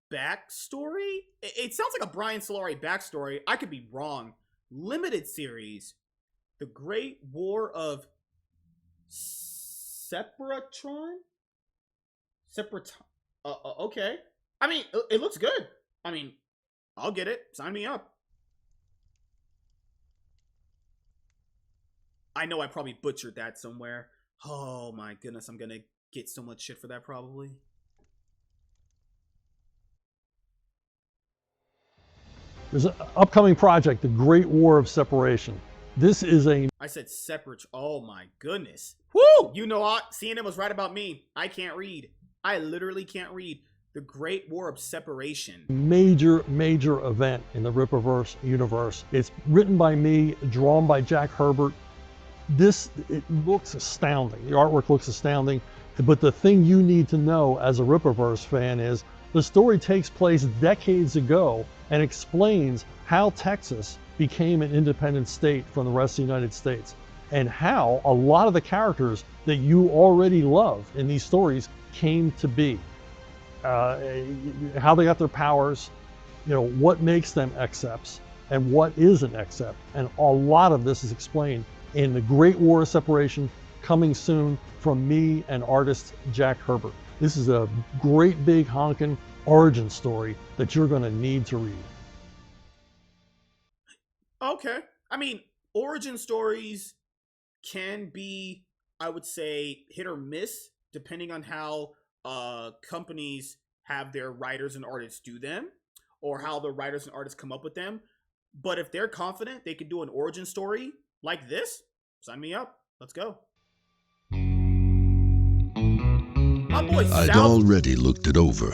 backstory? It sounds like a Brian Solari backstory. I could be wrong. Limited series. The Great War of Serpentron? Okay. I mean, it looks good. I mean, I'll get it. Sign me up. I know I probably butchered that somewhere. Oh my goodness, I'm gonna get so much shit for that probably. There's an upcoming project, The Great War of Separation. This is I said separate. Oh my goodness. Woo! You know what? CNN was right about me. I can't read. I literally can't read. The Great War of Separation. major event in the Rippaverse universe. It's written by me, drawn by Jack Herbert. It looks astounding. The artwork looks astounding. But the thing you need to know as a Rippaverse fan is the story takes place decades ago and explains how Texas became an independent state from the rest of the United States and how a lot of the characters that you already love in these stories came to be. How they got their powers, what makes them Excepts and what is an Except. And a lot of this is explained in The Great War of Separation, coming soon from me and artist Jack Herbert. This is a great big honkin' origin story that you're gonna need to read. Okay. I mean, origin stories can be, I would say, hit or miss, depending on how companies have their writers and artists do them, or how the writers and artists come up with them. But if they're confident they can do an origin story like this, sign me up. Let's go. My boy I'd already looked it over.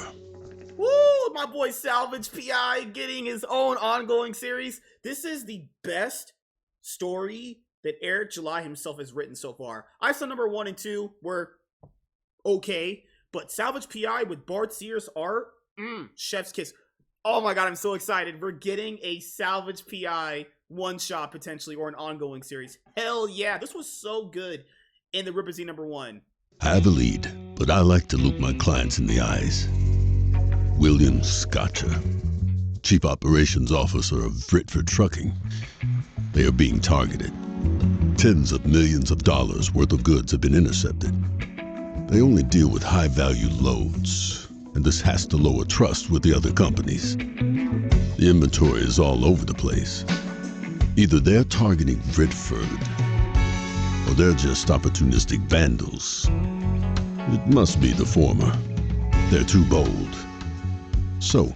Woo! My boy Salvage PI getting his own ongoing series. This is the best story that Eric July himself has written so far. I saw number 1 and 2 were okay, but Salvage PI with Bart Sears art, chef's kiss. Oh my god, I'm so excited. We're getting a Salvage PI one-shot potentially, or an ongoing series. Hell yeah, this was so good in the Rippaverse number 1. I have a lead, but I like to look my clients in the eyes. William Scotcher, Chief Operations Officer of Fritford Trucking. They are being targeted. Tens of millions of dollars worth of goods have been intercepted. They only deal with high-value loads, and this has to lower trust with the other companies. The inventory is all over the place. Either they're targeting Fritford, or they're just opportunistic vandals. It must be the former. They're too bold. So,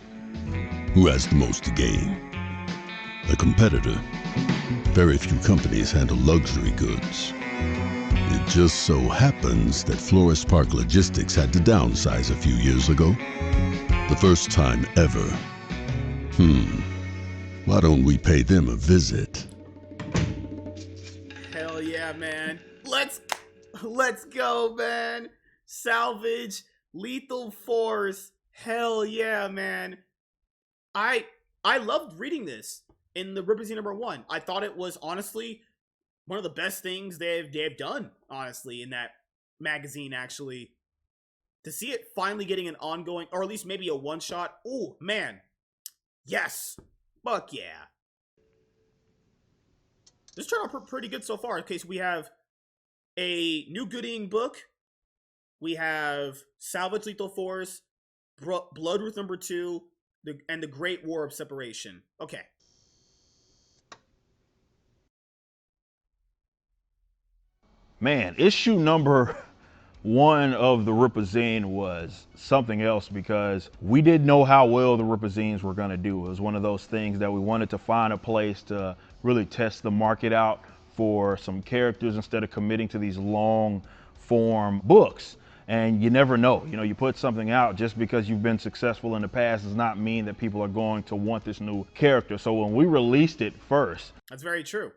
who has the most to gain? A competitor. Very few companies handle luxury goods. It just so happens that Florist Park Logistics had to downsize a few years ago. The first time ever. Why don't we pay them a visit? Hell yeah, man. Let's go, man. Salvage, Lethal Force. Hell yeah, man. I loved reading this in the RippaVeal's #1. I thought it was honestly one of the best things they've done, honestly, in that magazine, actually. To see it finally getting an ongoing, or at least maybe a one-shot, ooh, man. Yes. Fuck yeah. This turned out pretty good so far. Okay, so we have a new Gooding book. We have Salvage Lethal Force, Bloodruth #2, and the Great War of Separation. Okay. Man, issue number 1 of the Rippazine was something else because we didn't know how well the Rippazines were going to do. It was one of those things that we wanted to find a place to really test the market out for some characters instead of committing to these long form books. And you never know, you put something out just because you've been successful in the past does not mean that people are going to want this new character. So when we released it first, that's very true.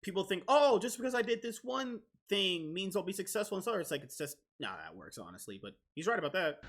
People think, oh, just because I did this one thing means I'll be successful in this other. It's like, it's just, that works, honestly. But he's right about that.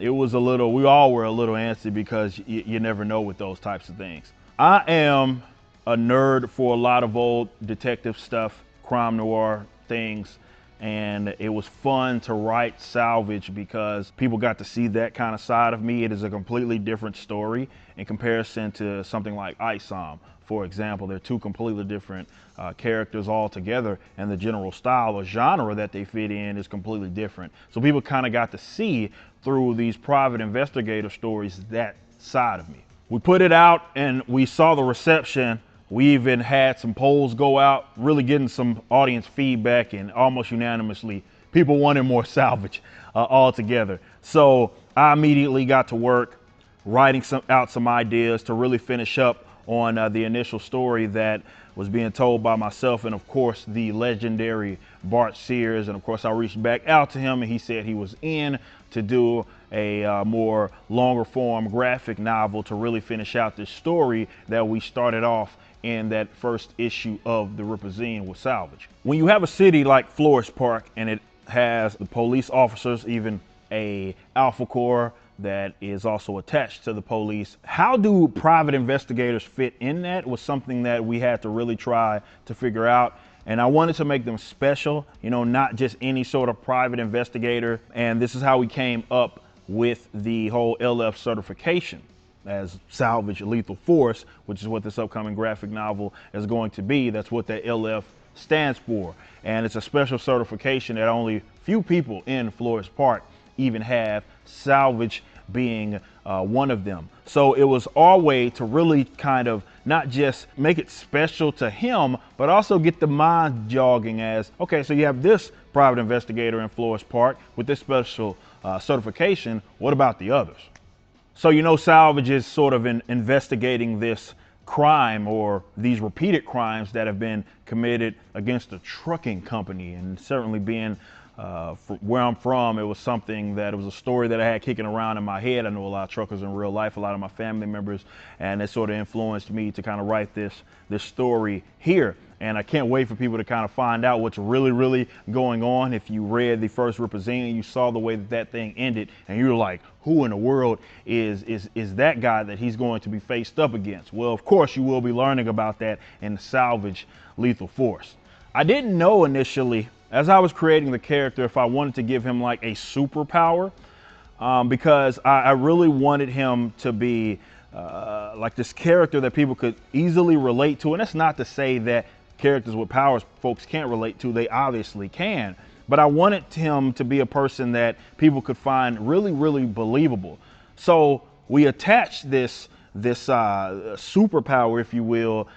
It was we all were a little antsy because you never know with those types of things. I am a nerd for a lot of old detective stuff, crime noir things. And it was fun to write Salvage because people got to see that kind of side of me. It is a completely different story in comparison to something like Isom, for example. They're two completely different characters altogether, and the general style or genre that they fit in is completely different. So people kind of got to see through these private investigator stories that side of me. We put it out and we saw the reception. We even had some polls go out, really getting some audience feedback, and almost unanimously, people wanted more Salvage altogether. So I immediately got to work writing out some ideas to really finish up on the initial story that was being told by myself and, of course, the legendary Bart Sears. And, of course, I reached back out to him, and he said he was in to do a more longer form graphic novel to really finish out this story that we started off in that first issue of the Rippazine with Salvage. When you have a city like Florist Park and it has the police officers, even a Alpha Corps that is also attached to the police, how do private investigators fit in that was something that we had to really try to figure out. And I wanted to make them special, not just any sort of private investigator. And this is how we came up with the whole LF certification as Salvage Lethal Force, which is what this upcoming graphic novel is going to be. That's what that LF stands for. And it's a special certification that only few people in Florist Park even have, Salvage being one of them. So it was our way to really kind of not just make it special to him, but also get the mind jogging as, okay, so you have this private investigator in Florist Park with this special certification. What about the others? So, Salvage is sort of investigating this crime or these repeated crimes that have been committed against a trucking company. And certainly being where I'm from, it was something that it was a story that I had kicking around in my head. I know a lot of truckers in real life, a lot of my family members, and it sort of influenced me to kind of write this story here. And I can't wait for people to kind of find out what's really, really going on. If you read the first Rippazine, you saw the way that thing ended, and you were like, who in the world is that guy that he's going to be faced up against? Well, of course, you will be learning about that in Salvage Lethal Force. I didn't know initially, as I was creating the character, if I wanted to give him like a superpower, because I really wanted him to be like this character that people could easily relate to. And that's not to say that characters with powers folks can't relate to. They obviously can. But I wanted him to be a person that people could find really, really believable. So we attached this superpower, if you will,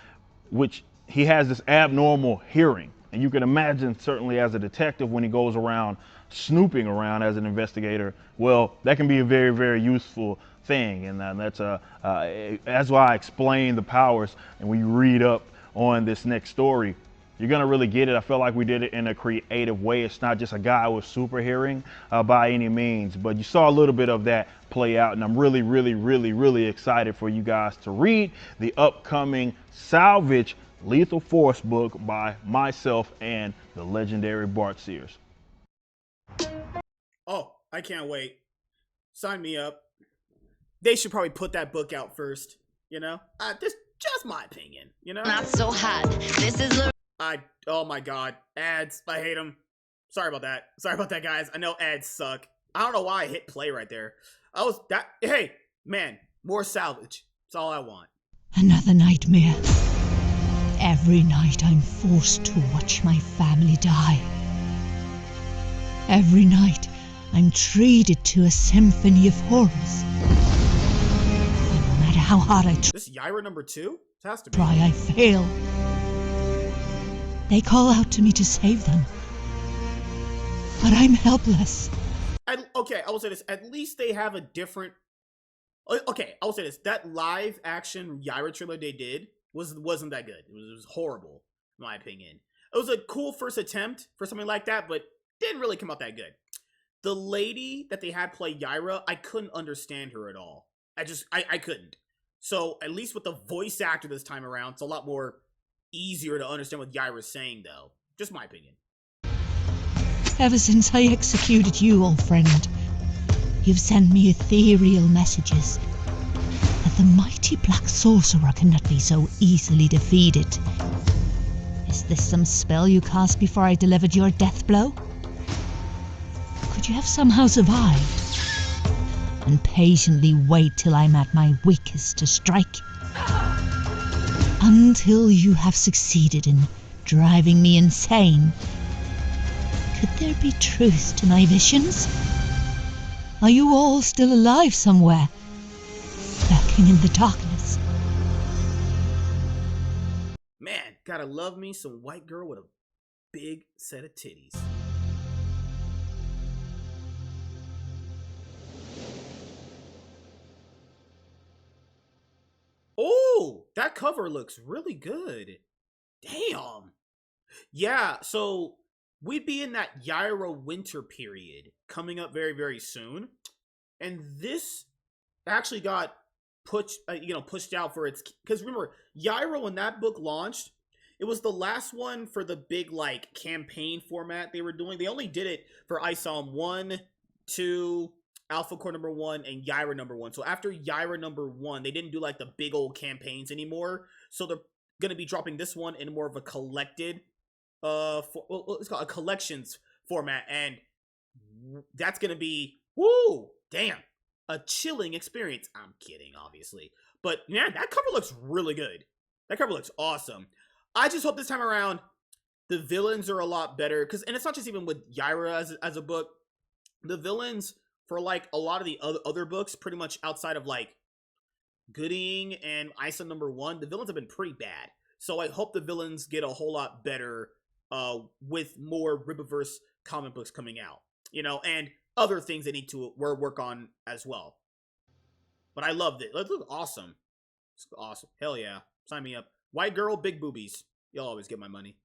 which he has this abnormal hearing. And you can imagine, certainly as a detective, when he goes around snooping around as an investigator, well, that can be a very, very useful thing. And that's why I explain the powers. And when you read up on this next story, you're gonna really get it. I felt like we did it in a creative way. It's not just a guy with super hearing by any means, but you saw a little bit of that play out. And I'm really, really, really, really excited for you guys to read the upcoming Salvage Lethal Force book by myself and the legendary Bart Sears. Oh, I can't wait. Sign me up. They should probably put that book out first, you know? This just my opinion, you know? Not so hot. This is oh my god, ads. I hate them. Sorry about that. Sorry about that, guys. I know ads suck. I don't know why I hit play right there. Hey, man, more Salvage. That's all I want. Another nightmare. Every night I'm forced to watch my family die. Every night I'm treated to a symphony of horrors. And no matter how hard I This Yaira number 2? It has to be. try, I fail. They call out to me to save them. But I'm helpless. Okay, I will say this. At least they have a different... Okay, I will say this. That live action Yaira trailer they did wasn't that good. It was horrible, in my opinion. It was a cool first attempt for something like that, but didn't really come out that good. The lady that they had play Yaira, I couldn't understand her at all. I couldn't. So at least with the voice actor this time around, it's a lot more easier to understand what Yaira's saying, though. Just my opinion. Ever since I executed you, old friend, you've sent me ethereal messages that the mighty black sorcerer cannot be so easily defeated. Is this some spell you cast before I delivered your death blow? Could you have somehow survived and patiently wait till I'm at my weakest to strike? Until you have succeeded in driving me insane. Could there be truth to my visions? Are you all still alive somewhere, lurking in the darkness? Man, gotta love me some white girl with a big set of titties. Oh, that cover looks really good. Damn. Yeah, so we'd be in that Yaira winter period coming up very, very soon. And this actually got pushed out for its... Because remember, Yaira, when that book launched, it was the last one for the big, like, campaign format they were doing. They only did it for ISOM 1, 2... Alpha Core number 1 and Yaira number 1. So after Yaira number 1, they didn't do like the big old campaigns anymore. So they're gonna be dropping this one in more of a collected, it's called a collections format, and that's gonna be damn, a chilling experience. I'm kidding, obviously, but yeah, that cover looks really good. That cover looks awesome. I just hope this time around the villains are a lot better, and it's not just even with Yaira as a book. The villains for like a lot of the other books, pretty much outside of like Gooding and ISA number 1, the villains have been pretty bad. So I hope the villains get a whole lot better with more Rippaverse comic books coming out, you know, and other things they need to work on as well. But I loved it. It looked awesome. It's awesome. Hell yeah. Sign me up. White girl, big boobies. You'll always get my money.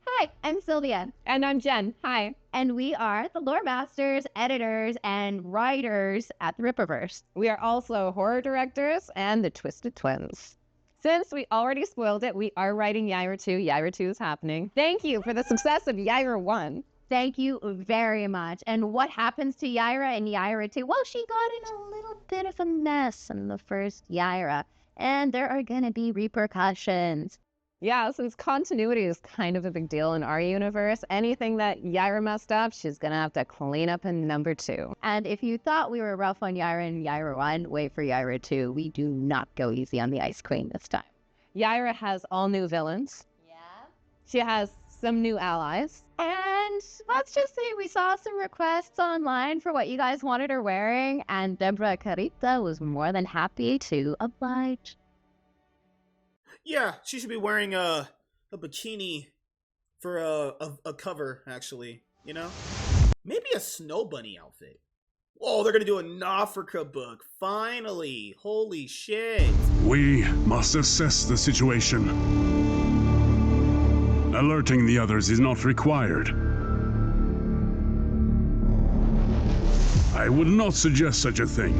Hi, I'm Sylvia. And I'm Jen. Hi. And we are the lore masters, editors, and writers at the Rippaverse. We are also horror directors and the Twisted Twins. Since we already spoiled it, we are writing Yaira 2. Yaira 2 is happening. Thank you for the success of Yaira 1. Thank you very much. And what happens to Yaira in Yaira 2? Well, she got in a little bit of a mess in the first Yaira, and there are going to be repercussions. Yeah, since continuity is kind of a big deal in our universe, anything that Yaira messed up, she's gonna have to clean up in number 2. And if you thought we were rough on Yaira in Yaira 1, wait for Yaira 2. We do not go easy on the Ice Queen this time. Yaira has all new villains. Yeah. She has some new allies. And let's just say we saw some requests online for what you guys wanted her wearing, and Deborah Carita was more than happy to oblige. Yeah, she should be wearing a a bikini for a cover, actually, you know? Maybe a snow bunny outfit. Whoa, they're gonna do a Nofrica book. Finally. Holy shit. We must assess the situation. Alerting the others is not required. I would not suggest such a thing,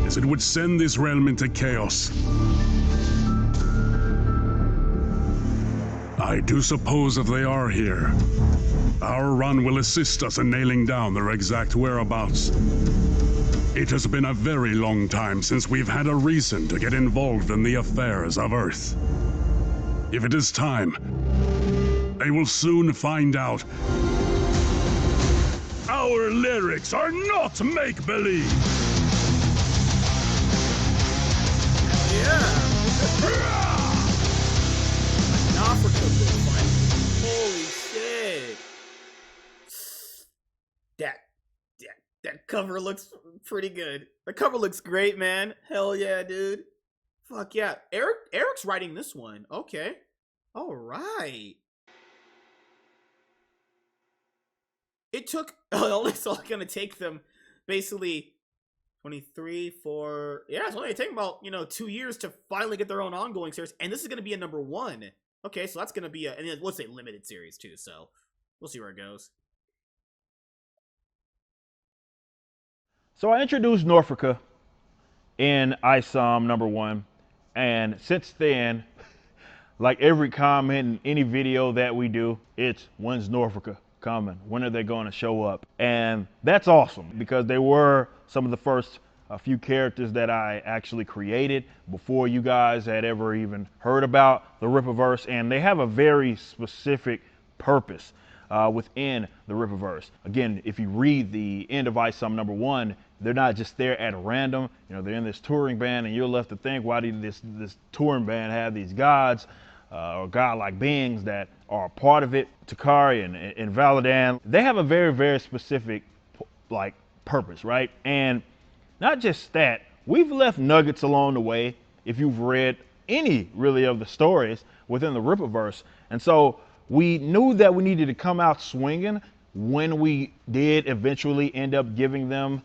as it would send this realm into chaos. I do suppose if they are here, our run will assist us in nailing down their exact whereabouts. It has been a very long time since we've had a reason to get involved in the affairs of Earth. If it is time, they will soon find out. Our lyrics are not make-believe! Yeah. Nofrica book, finally. Holy shit. That cover looks pretty good. The cover looks great, man. Hell yeah, dude. Fuck yeah. Eric's writing this one. Okay. All right. It took, it's all gonna take them basically 23, 4, yeah, it's only gonna take about, 2 years to finally get their own ongoing series. And this is gonna be a #1. Okay, so that's gonna be and let's say limited series too, so we'll see where it goes. So I introduced Nofrica in ISOM #1, and since then, like every comment in any video that we do, it's when's Nofrica coming? When are they going to show up? And that's awesome because they were some of the first few characters that I actually created before you guys had ever even heard about the Rippaverse, and they have a very specific purpose within the Rippaverse. Again, if you read the end of ISOM #1, they're not just there at random. They're in this touring band, and you're left to think, why did this touring band have these gods or godlike beings that are a part of it? Takari and Valadan, they have a very, very specific purpose, right? And not just that, we've left nuggets along the way if you've read any really of the stories within the Rippaverse. And so we knew that we needed to come out swinging when we did eventually end up giving them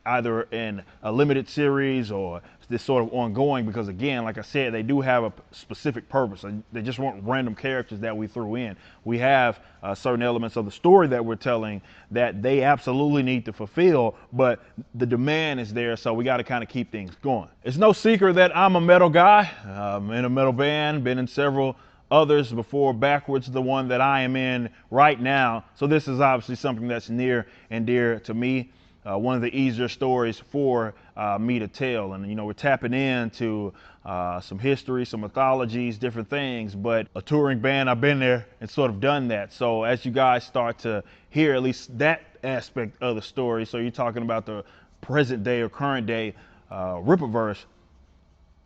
either in a limited series or this sort of ongoing, because again, like I said, they do have a specific purpose. They just weren't random characters that we threw in. We have certain elements of the story that we're telling that they absolutely need to fulfill, but the demand is there, so we got to kind of keep things going. It's no secret that I'm a metal guy. I'm in a metal band, been in several others before, backwards the one that I am in right now. So this is obviously something that's near and dear to me. One of the easier stories for me to tell, and we're tapping into some history, some mythologies, different things, but a touring band, I've been there and sort of done that. So as you guys start to hear at least that aspect of the story, so you're talking about the present day or current day Rippaverse,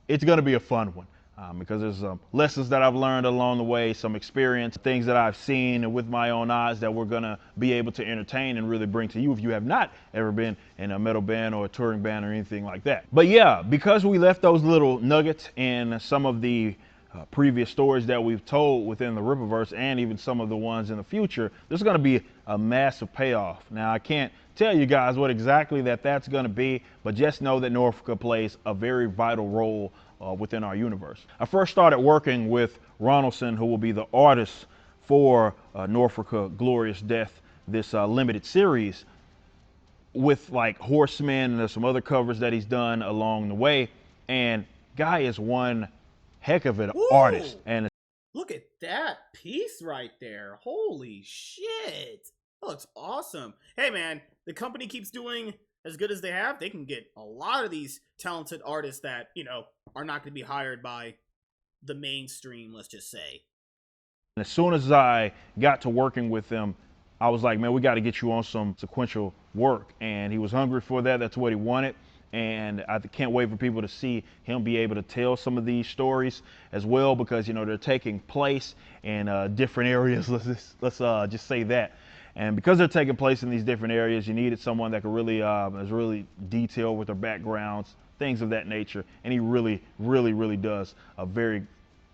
it's going to be a fun one. Because there's some lessons that I've learned along the way, some experience, things that I've seen with my own eyes that we're gonna be able to entertain and really bring to you if you have not ever been in a metal band or a touring band or anything like that. But yeah, because we left those little nuggets in some of the previous stories that we've told within the Rippaverse and even some of the ones in the future, there's gonna be a massive payoff. Now, I can't tell you guys what exactly that's gonna be, but just know that Nofrica plays a very vital role within our universe. I first started working with Ronaldson, who will be the artist for Nofrica Glorious Death, this limited series, with like Horsemen, and there's some other covers that he's done along the way. And guy is one heck of an artist. And look at that piece right there. Holy shit. That looks awesome. Hey man, the company keeps doing as good as they have. They can get a lot of these talented artists that, are not going to be hired by the mainstream, let's just say. As soon as I got to working with them, I was like, man, we got to get you on some sequential work. And he was hungry for that. That's what he wanted. And I can't wait for people to see him be able to tell some of these stories as well, because, they're taking place in different areas. Let's just say that. And because they're taking place in these different areas, you needed someone that could really, is really detailed with their backgrounds, things of that nature. And he really, really, really does a very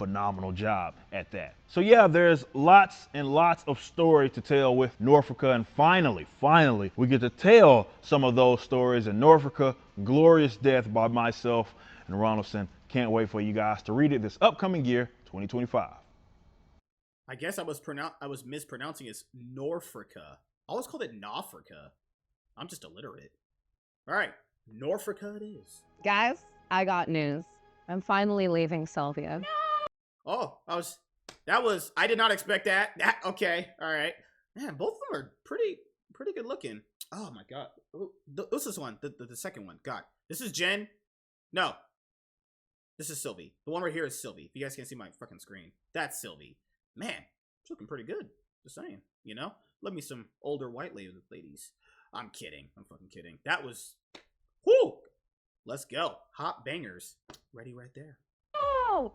phenomenal job at that. So yeah, there's lots and lots of stories to tell with Norfolka, and finally, we get to tell some of those stories in Norfolka, Glorious Death by myself and Ronaldson. Can't wait for you guys to read it this upcoming year, 2025. I guess I was mispronouncing it. Norfolka. I always called it Norfolka. I'm just illiterate. All right, Norfolka it is. Guys, I got news. I'm finally leaving Sylvia. Oh, I did not expect that. Okay, all right. Man, both of them are pretty good looking. Oh my god. What's this one? The second one. God. This is Jen? No. This is Sylvie. The one right here is Sylvie. If you guys can't see my fucking screen. That's Sylvie. Man, it's looking pretty good. Just saying, you know? Love me some older white ladies. I'm kidding. I'm fucking kidding. That was... Whoo! Let's go. Hot bangers. Ready right there.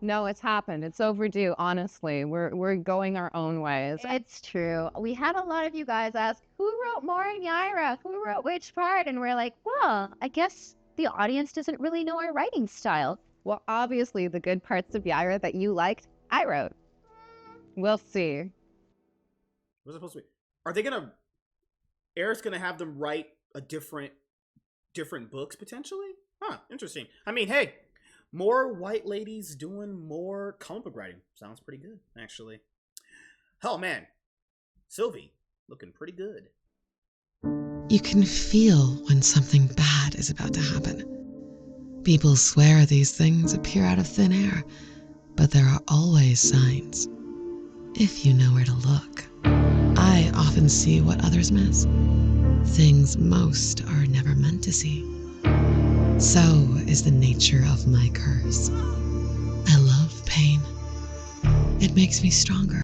No, it's happened. It's overdue, honestly. We're going our own ways. It's true. We had a lot of you guys ask, who wrote more in Yaira? Who wrote which part? And we're like, well, I guess the audience doesn't really know our writing style. Well, obviously, the good parts of Yaira that you liked, I wrote. We'll see. What's it supposed to be? Are they gonna... Eric's gonna have them write a different books, potentially? Huh, interesting. I mean, hey, more white ladies doing more comic book writing. Sounds pretty good, actually. Hell, man. Sylvie, looking pretty good. You can feel when something bad is about to happen. People swear these things appear out of thin air, but there are always signs, if you know where to look. I often see what others miss, things most are never meant to see. So is the nature of my curse. I love pain. It makes me stronger.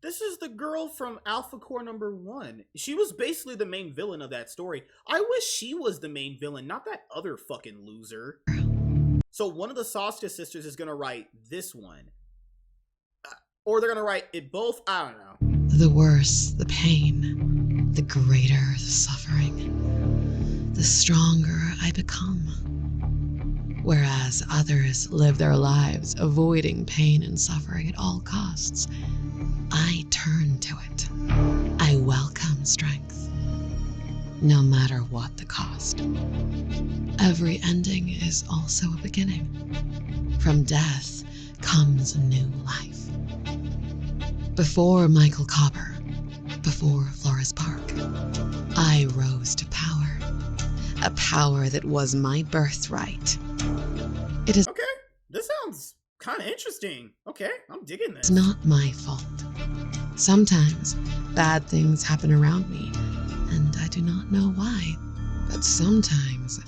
This is the girl from Alpha Core number 1. She was basically the main villain of that story. I wish she was the main villain, not that other fucking loser. So one of the Sostia sisters is gonna write this one. Or they're gonna write it both, I don't know. The worse the pain, the greater the suffering, the stronger I become. Whereas others live their lives avoiding pain and suffering at all costs, I turn to it. I welcome strength, no matter what the cost. Every ending is also a beginning. From death comes a new life. Before Michael Copper, before Flores Park, I rose to power. A power that was my birthright. It is... Okay, this sounds kind of interesting. Okay, I'm digging this. It's not my fault. Sometimes bad things happen around me, and I do not know why. But sometimes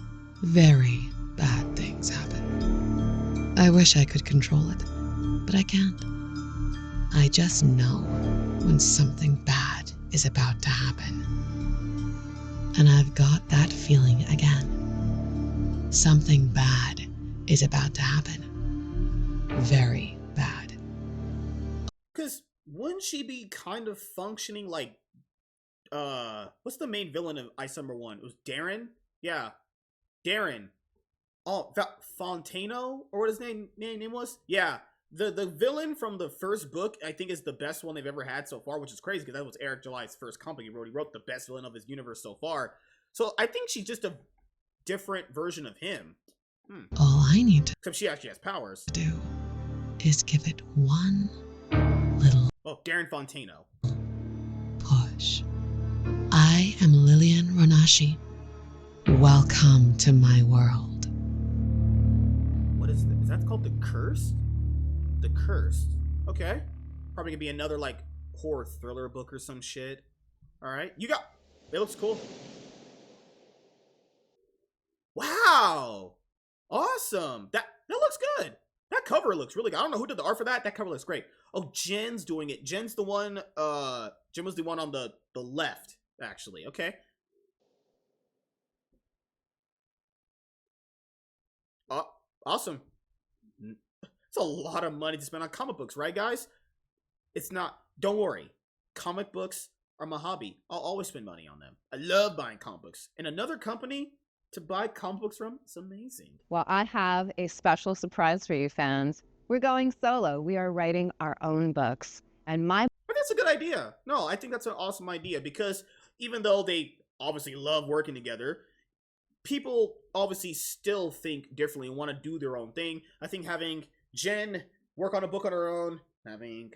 very bad things happen. I wish I could control it, but I can't. I just know when something bad is about to happen. And I've got that feeling again. Something bad is about to happen. Very bad. Because wouldn't she be kind of functioning like, what's the main villain of Ice Number 1? It was Darren? Yeah. Darren. Oh, Fontano? Or what his name was? Yeah. The villain from the first book, I think, is the best one they've ever had so far, which is crazy because that was Eric July's first company he wrote. He wrote the best villain of his universe so far. So I think she's just a different version of him. All I need to Except she actually has powers. do is give it one little Oh, Darren Fontano. push. I am Lillian Ronashi. Welcome to my world. What is this? Is that called The Curse? The Curse. Okay. Probably gonna be another, like, horror thriller book or some shit. Alright. You got... It looks cool. Wow! Awesome! That looks good! That cover looks really good. I don't know who did the art for that. That cover looks great. Oh, Jen's doing it. Jen's the one, Jen was the one on the left, actually. Okay. Awesome. It's a lot of money to spend on comic books, right, guys? It's not... Don't worry. Comic books are my hobby. I'll always spend money on them. I love buying comic books. And another company to buy comic books from, it's amazing. Well, I have a special surprise for you fans. We're going solo. We are writing our own books. And my I think that's a good idea. No, I think that's an awesome idea because even though they obviously love working together, people obviously still think differently and want to do their own thing. I think having Jen work on a book on her own, having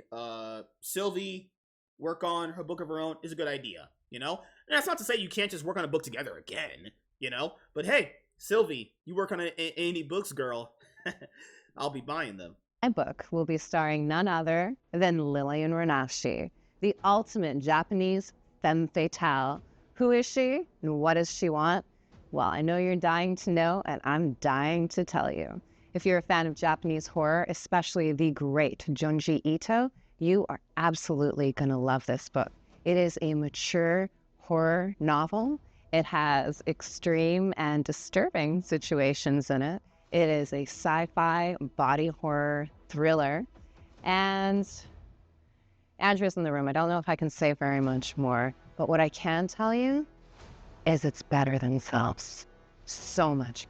Sylvie work on her book of her own is a good idea, you know? And that's not to say you can't just work on a book together again, you know? But hey, Sylvie, you work on any books, girl. I'll be buying them. My book will be starring none other than Lillian Renashi, the ultimate Japanese femme fatale. Who is she and what does she want? Well, I know you're dying to know, and I'm dying to tell you. If you're a fan of Japanese horror, especially the great Junji Ito, you are absolutely going to love this book. It is a mature horror novel. It has extreme and disturbing situations in it. It is a sci-fi body horror thriller. And Andrew's in the room. I don't know if I can say very much more, but what I can tell you is it's better than Sylph's. So much.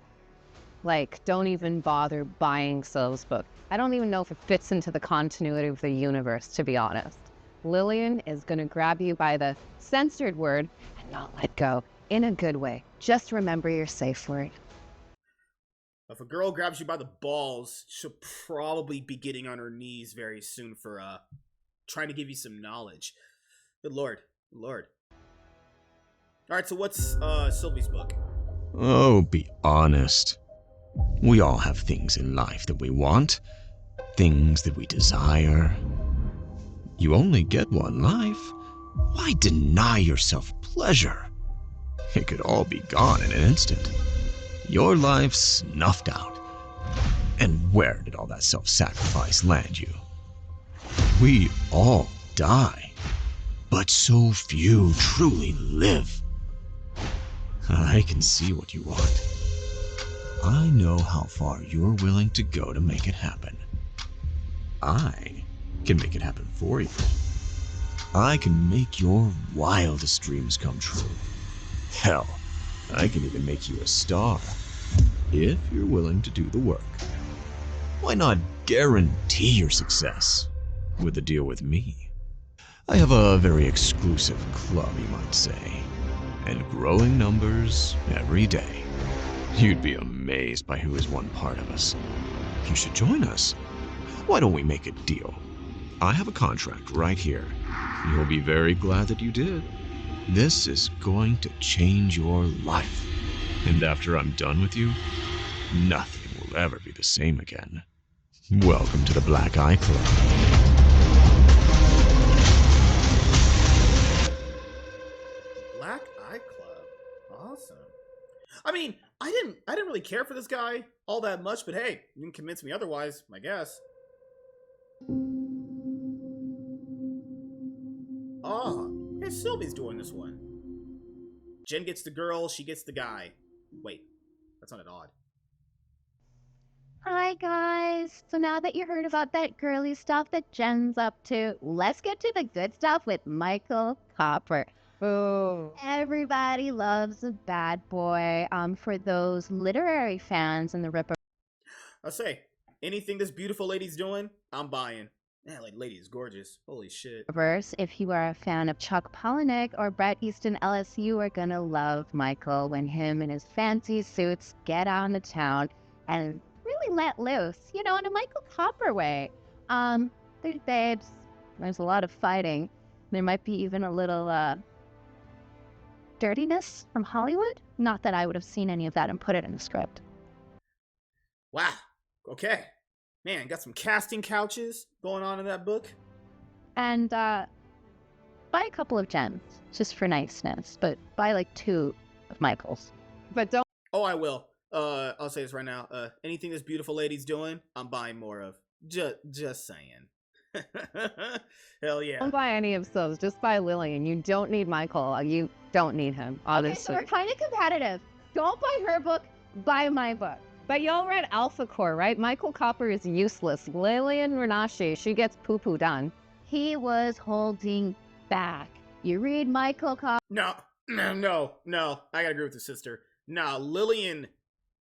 Like, don't even bother buying Sylph's book. I don't even know if it fits into the continuity of the universe, to be honest. Lillian is going to grab you by the censored word and not let go, in a good way. Just remember your safe word. If a girl grabs you by the balls, she'll probably be getting on her knees very soon for trying to give you some knowledge. Good lord. Good lord. Alright, so what's Sylvie's book? Oh, be honest. We all have things in life that we want. Things that we desire. You only get one life. Why deny yourself pleasure? It could all be gone in an instant. Your life snuffed out. And where did all that self-sacrifice land you? We all die, but so few truly live. I can see what you want. I know how far you're willing to go to make it happen. I can make it happen for you. I can make your wildest dreams come true. Hell, I can even make you a star, if you're willing to do the work. Why not guarantee your success with a deal with me? I have a very exclusive club, you might say, and growing numbers every day. You'd be amazed by who is one part of us. You should join us. Why don't we make a deal? I have a contract right here. You'll be very glad that you did. This is going to change your life. And after I'm done with you, nothing will ever be the same again. Welcome to the Black Eye Club. Black Eye Club. Awesome. I mean, I didn't really care for this guy all that much, but hey, you can convince me otherwise, I guess. Ah, hey, Sylvie's doing this one. Jen gets the girl, she gets the guy. Wait, that sounded odd. Hi guys! So now that you heard about that girly stuff that Jen's up to, let's get to the good stuff with Michael Copper. Ooh. Everybody loves a bad boy. For those literary fans in the Rippaverse, I'll say, anything this beautiful lady's doing, I'm buying. Man, like, lady is gorgeous. Holy shit. if you are a fan of Chuck Palahniuk or Bret Easton Ellis, you are gonna love Michael when him and his fancy suits get out into town and really let loose, you know, in a Michael Copper way. There's babes, there's a lot of fighting. There might be even a little, dirtiness from Hollywood. Not that I would have seen any of that and put it in the script. Wow. Okay. Man, got some casting couches going on in that book. And, buy a couple of gems, just for niceness, but buy like 2 of Michael's. But don't. Oh, I will. I'll say this right now. Anything this beautiful lady's doing, I'm buying more of. Just saying. Hell yeah. Don't buy any of those. Just buy Lillian. You don't need Michael. You don't need him, honestly. Okay, so we're kind of competitive. Don't buy her book, buy my book. But y'all read Alpha Core, right? Michael Copper is useless. Lillian Renashi, she gets poo-poo done. He was holding back. You read Michael Copper. No. I gotta agree with the sister. Nah, Lillian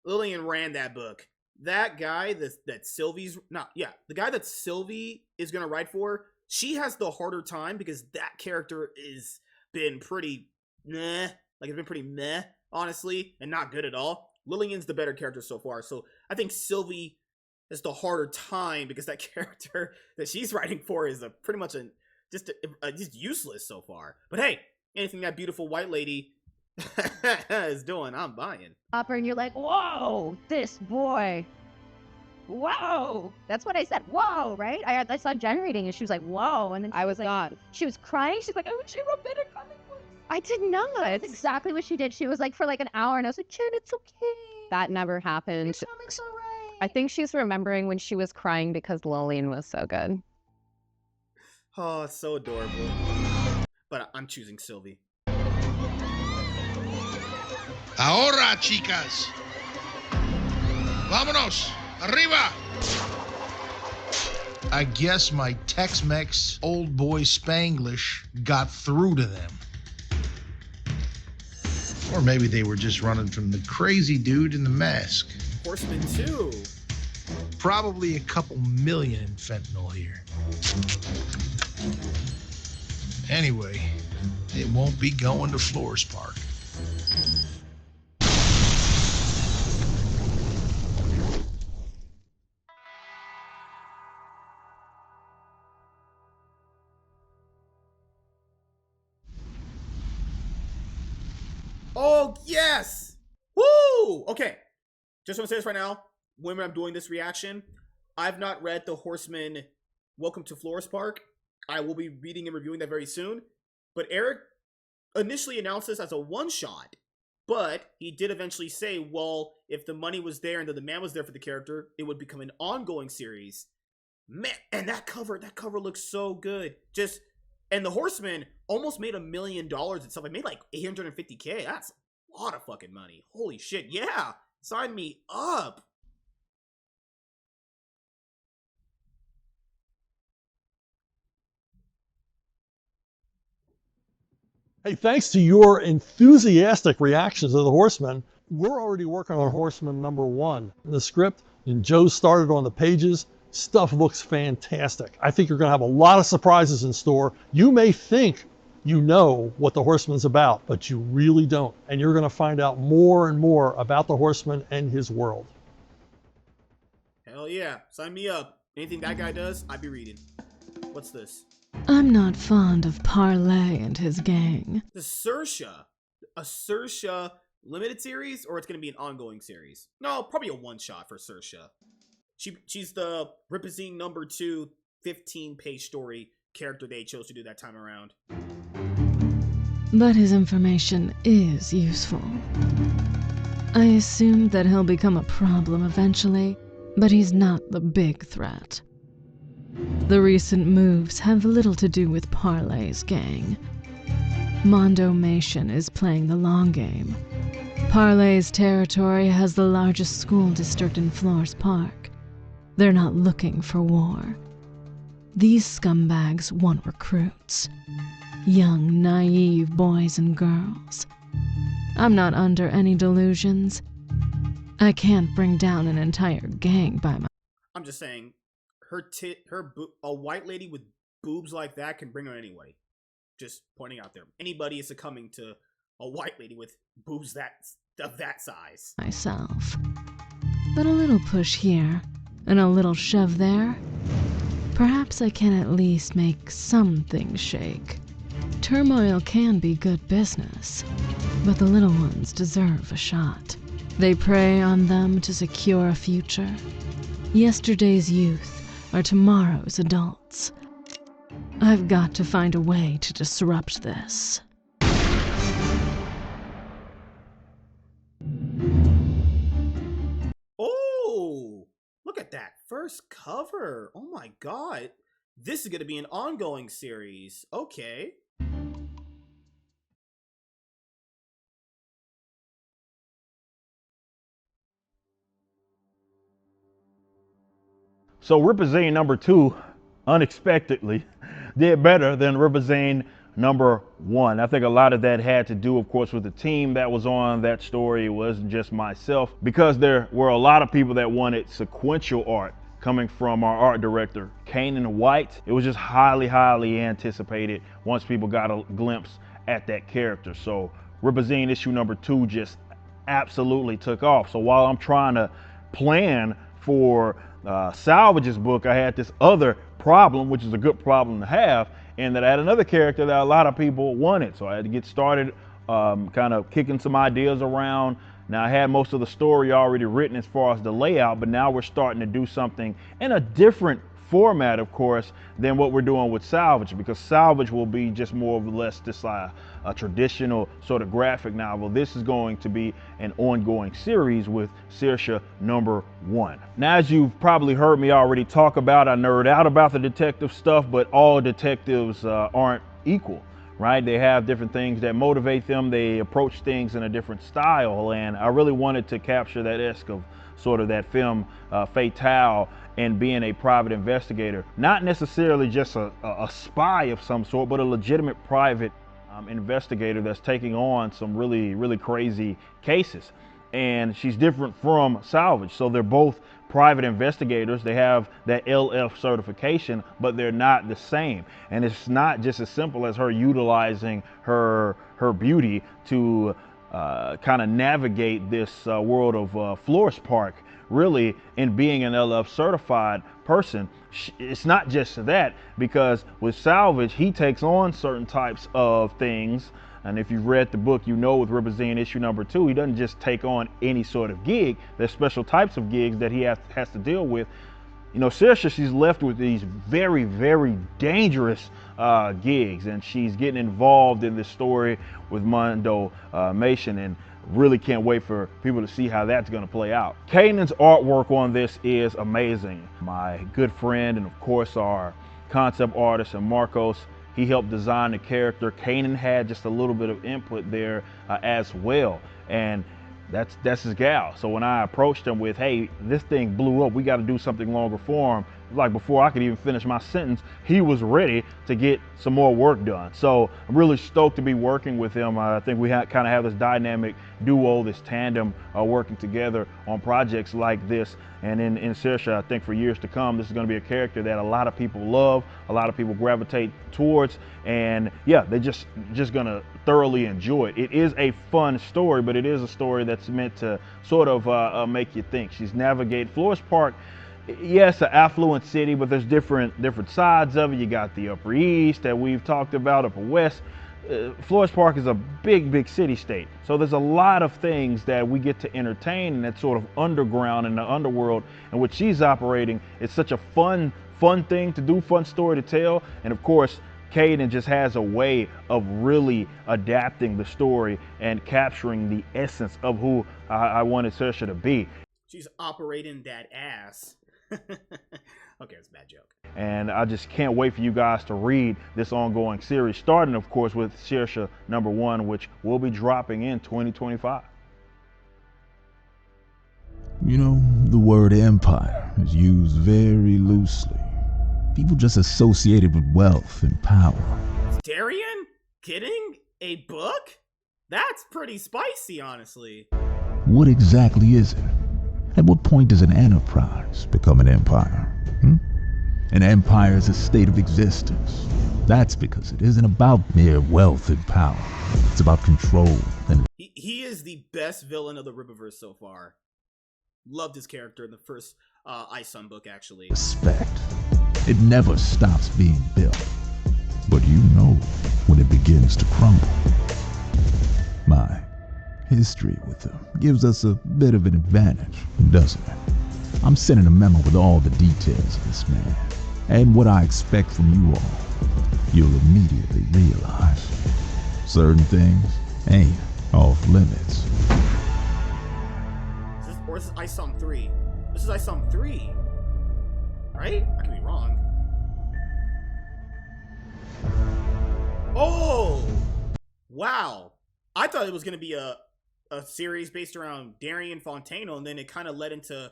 ran that book. that guy that Sylvie's not, yeah, the guy that Sylvie is gonna write for, she has the harder time because that character is been pretty meh. Like it's been pretty meh, honestly, and not good at all. Lillian's the better character so far, so I think Sylvie has the harder time because that character that she's writing for is pretty much just useless so far. But hey, anything that beautiful white lady is doing, I'm buying. And you're like, whoa, this boy. Whoa. That's what I said. Whoa, right? I saw Jen reading and she was like, whoa. And then I was like, not. She was crying. She's like, I wish I wrote better comic books. I did not. That's exactly what she did. She was like, for like an hour, and I was like, Jen, it's okay. That never happened. Your comic's all right. I think she's remembering when she was crying because Lillian was so good. Oh, it's so adorable. But I'm choosing Sylvie. Ahora, chicas. Vámonos. Arriba. I guess my Tex-Mex old boy Spanglish got through to them. Or maybe they were just running from the crazy dude in the mask. Horseman 2. Probably a couple million in fentanyl here. Anyway, it won't be going to Flores Park. Oh, yes! Woo! Okay, just want to say this right now. When I'm doing this reaction, I've not read The Horseman Welcome to Flores Park. I will be reading and reviewing that very soon. But Eric initially announced this as a one-shot, but he did eventually say, well, if the money was there and the demand was there for the character, it would become an ongoing series. Man, and that cover looks so good. And The Horseman almost made $1 million and stuff. It made like $850K. That's a lot of fucking money. Holy shit. Yeah. Sign me up. Hey, thanks to your enthusiastic reactions of The Horseman, we're already working on Horseman #1. The script, and Joe started on the pages. Stuff looks fantastic. I think you're going to have a lot of surprises in store. You may think you know what The Horseman's about, but you really don't. And you're going to find out more and more about The Horseman and his world. Hell yeah. Sign me up. Anything that guy does, I'd be reading. What's this? I'm not fond of Parlay and his gang. The Saoirse. A Saoirse limited series, or it's going to be an ongoing series? No, probably a one-shot for Saoirse. She's the Rippaverse #2 15-page story character they chose to do that time around. But his information is useful. I assume that he'll become a problem eventually, but he's not the big threat. The recent moves have little to do with Parlay's gang. Mondo Mation is playing the long game. Parlay's territory has the largest school district in Flores Park. They're not looking for war. These scumbags want recruits. Young, naive boys and girls. I'm not under any delusions. I can't bring down an entire gang by myself. I'm just saying, a white lady with boobs like that can bring her anybody. Just pointing out there. Anybody is succumbing to a white lady with boobs of that size. Myself. But a little push here, and a little shove there. Perhaps I can at least make something shake. Turmoil can be good business, but the little ones deserve a shot. They prey on them to secure a future. Yesterday's youth are tomorrow's adults. I've got to find a way to disrupt this. Oh, look at that first cover. Oh my god. This is going to be an ongoing series. Okay. So Rippaverse #2, unexpectedly, did better than Rippaverse number 1. I think a lot of that had to do, of course, with the team that was on that story. It wasn't just myself, because there were a lot of people that wanted sequential art coming from our art director, Kanan White. It was just highly, highly anticipated once people got a glimpse at that character. So Rippaverse issue number 2 just absolutely took off. So while I'm trying to plan for Salvage's book, I had this other problem, which is a good problem to have, and that I had another character that a lot of people wanted. So I had to get started kind of kicking some ideas around. Now, I had most of the story already written as far as the layout, but now we're starting to do something in a different format, of course, than what we're doing with Salvage, because Salvage will be just more or less just a traditional sort of graphic novel. This is going to be an ongoing series with Saoirse number 1. Now, as you've probably heard me already talk about, I nerd out about the detective stuff, but all detectives aren't equal. Right? They have different things that motivate them. They approach things in a different style. And I really wanted to capture that esque of sort of that film fatale and being a private investigator. Not necessarily just a spy of some sort, but a legitimate private investigator that's taking on some really, really crazy cases. And she's different from Salvage. So they're both private investigators. They have that LF certification, but they're not the same. And it's not just as simple as her utilizing her beauty to kind of navigate this world of Florist Park, really, in being an LF certified person. It's not just that, because with Salvage, he takes on certain types of things. And if you've read the book, you know with Rippaverse issue number 2, he doesn't just take on any sort of gig. There's special types of gigs that he has to deal with. You know, Saoirse, she's left with these very, very dangerous gigs, and she's getting involved in this story with Mondo Mation, and really can't wait for people to see how that's going to play out. Kanan's artwork on this is amazing. My good friend and of course our concept artist, and Marcos, he helped design the character. Kanan had just a little bit of input there as well, and that's his gal. So when I approached him with, hey, this thing blew up, we got to do something longer form, like before I could even finish my sentence, he was ready to get some more work done. So I'm really stoked to be working with him. I think we kind of have this dynamic duo, this tandem working together on projects like this. And in Saoirse, I think for years to come, this is going to be a character that a lot of people love, a lot of people gravitate towards, and yeah, they're just going to thoroughly enjoy it. It is a fun story, but it is a story that's meant to sort of make you think. She's navigating Florist Park. Yes, an affluent city, but there's different sides of it. You got the Upper East that we've talked about, Upper West. Florist Park is a big city state. So there's a lot of things that we get to entertain in that sort of underground and the underworld, and what she's operating. It's such a fun thing to do, fun story to tell. And of course, Kanan just has a way of really adapting the story and capturing the essence of who I wanted Saoirse to be. She's operating that ass. Okay, it's a bad joke. And I just can't wait for you guys to read this ongoing series, starting, of course, with Saoirse number 1, which will be dropping in 2025. You know, the word empire is used very loosely. People just associate it with wealth and power. Darian? Kidding? A book? That's pretty spicy, honestly. What exactly is it? At what point does an enterprise become an empire? An empire is a state of existence. That's because it isn't about mere wealth and power. It's about control and... He is the best villain of the Rippaverse so far. Loved his character in the first Ice Sun book, actually. respect. It never stops being built. But you know when it begins to crumble. My history with them gives us a bit of an advantage, doesn't it? I'm sending a memo with all the details of this man, and what I expect from you all. You'll immediately realize certain things ain't off limits. Or this is Ice Sun 3. This is Ice Sun 3. Right? I could be wrong. Oh! Wow. I thought it was going to be a series based around Darian Fontano, and then it kind of led into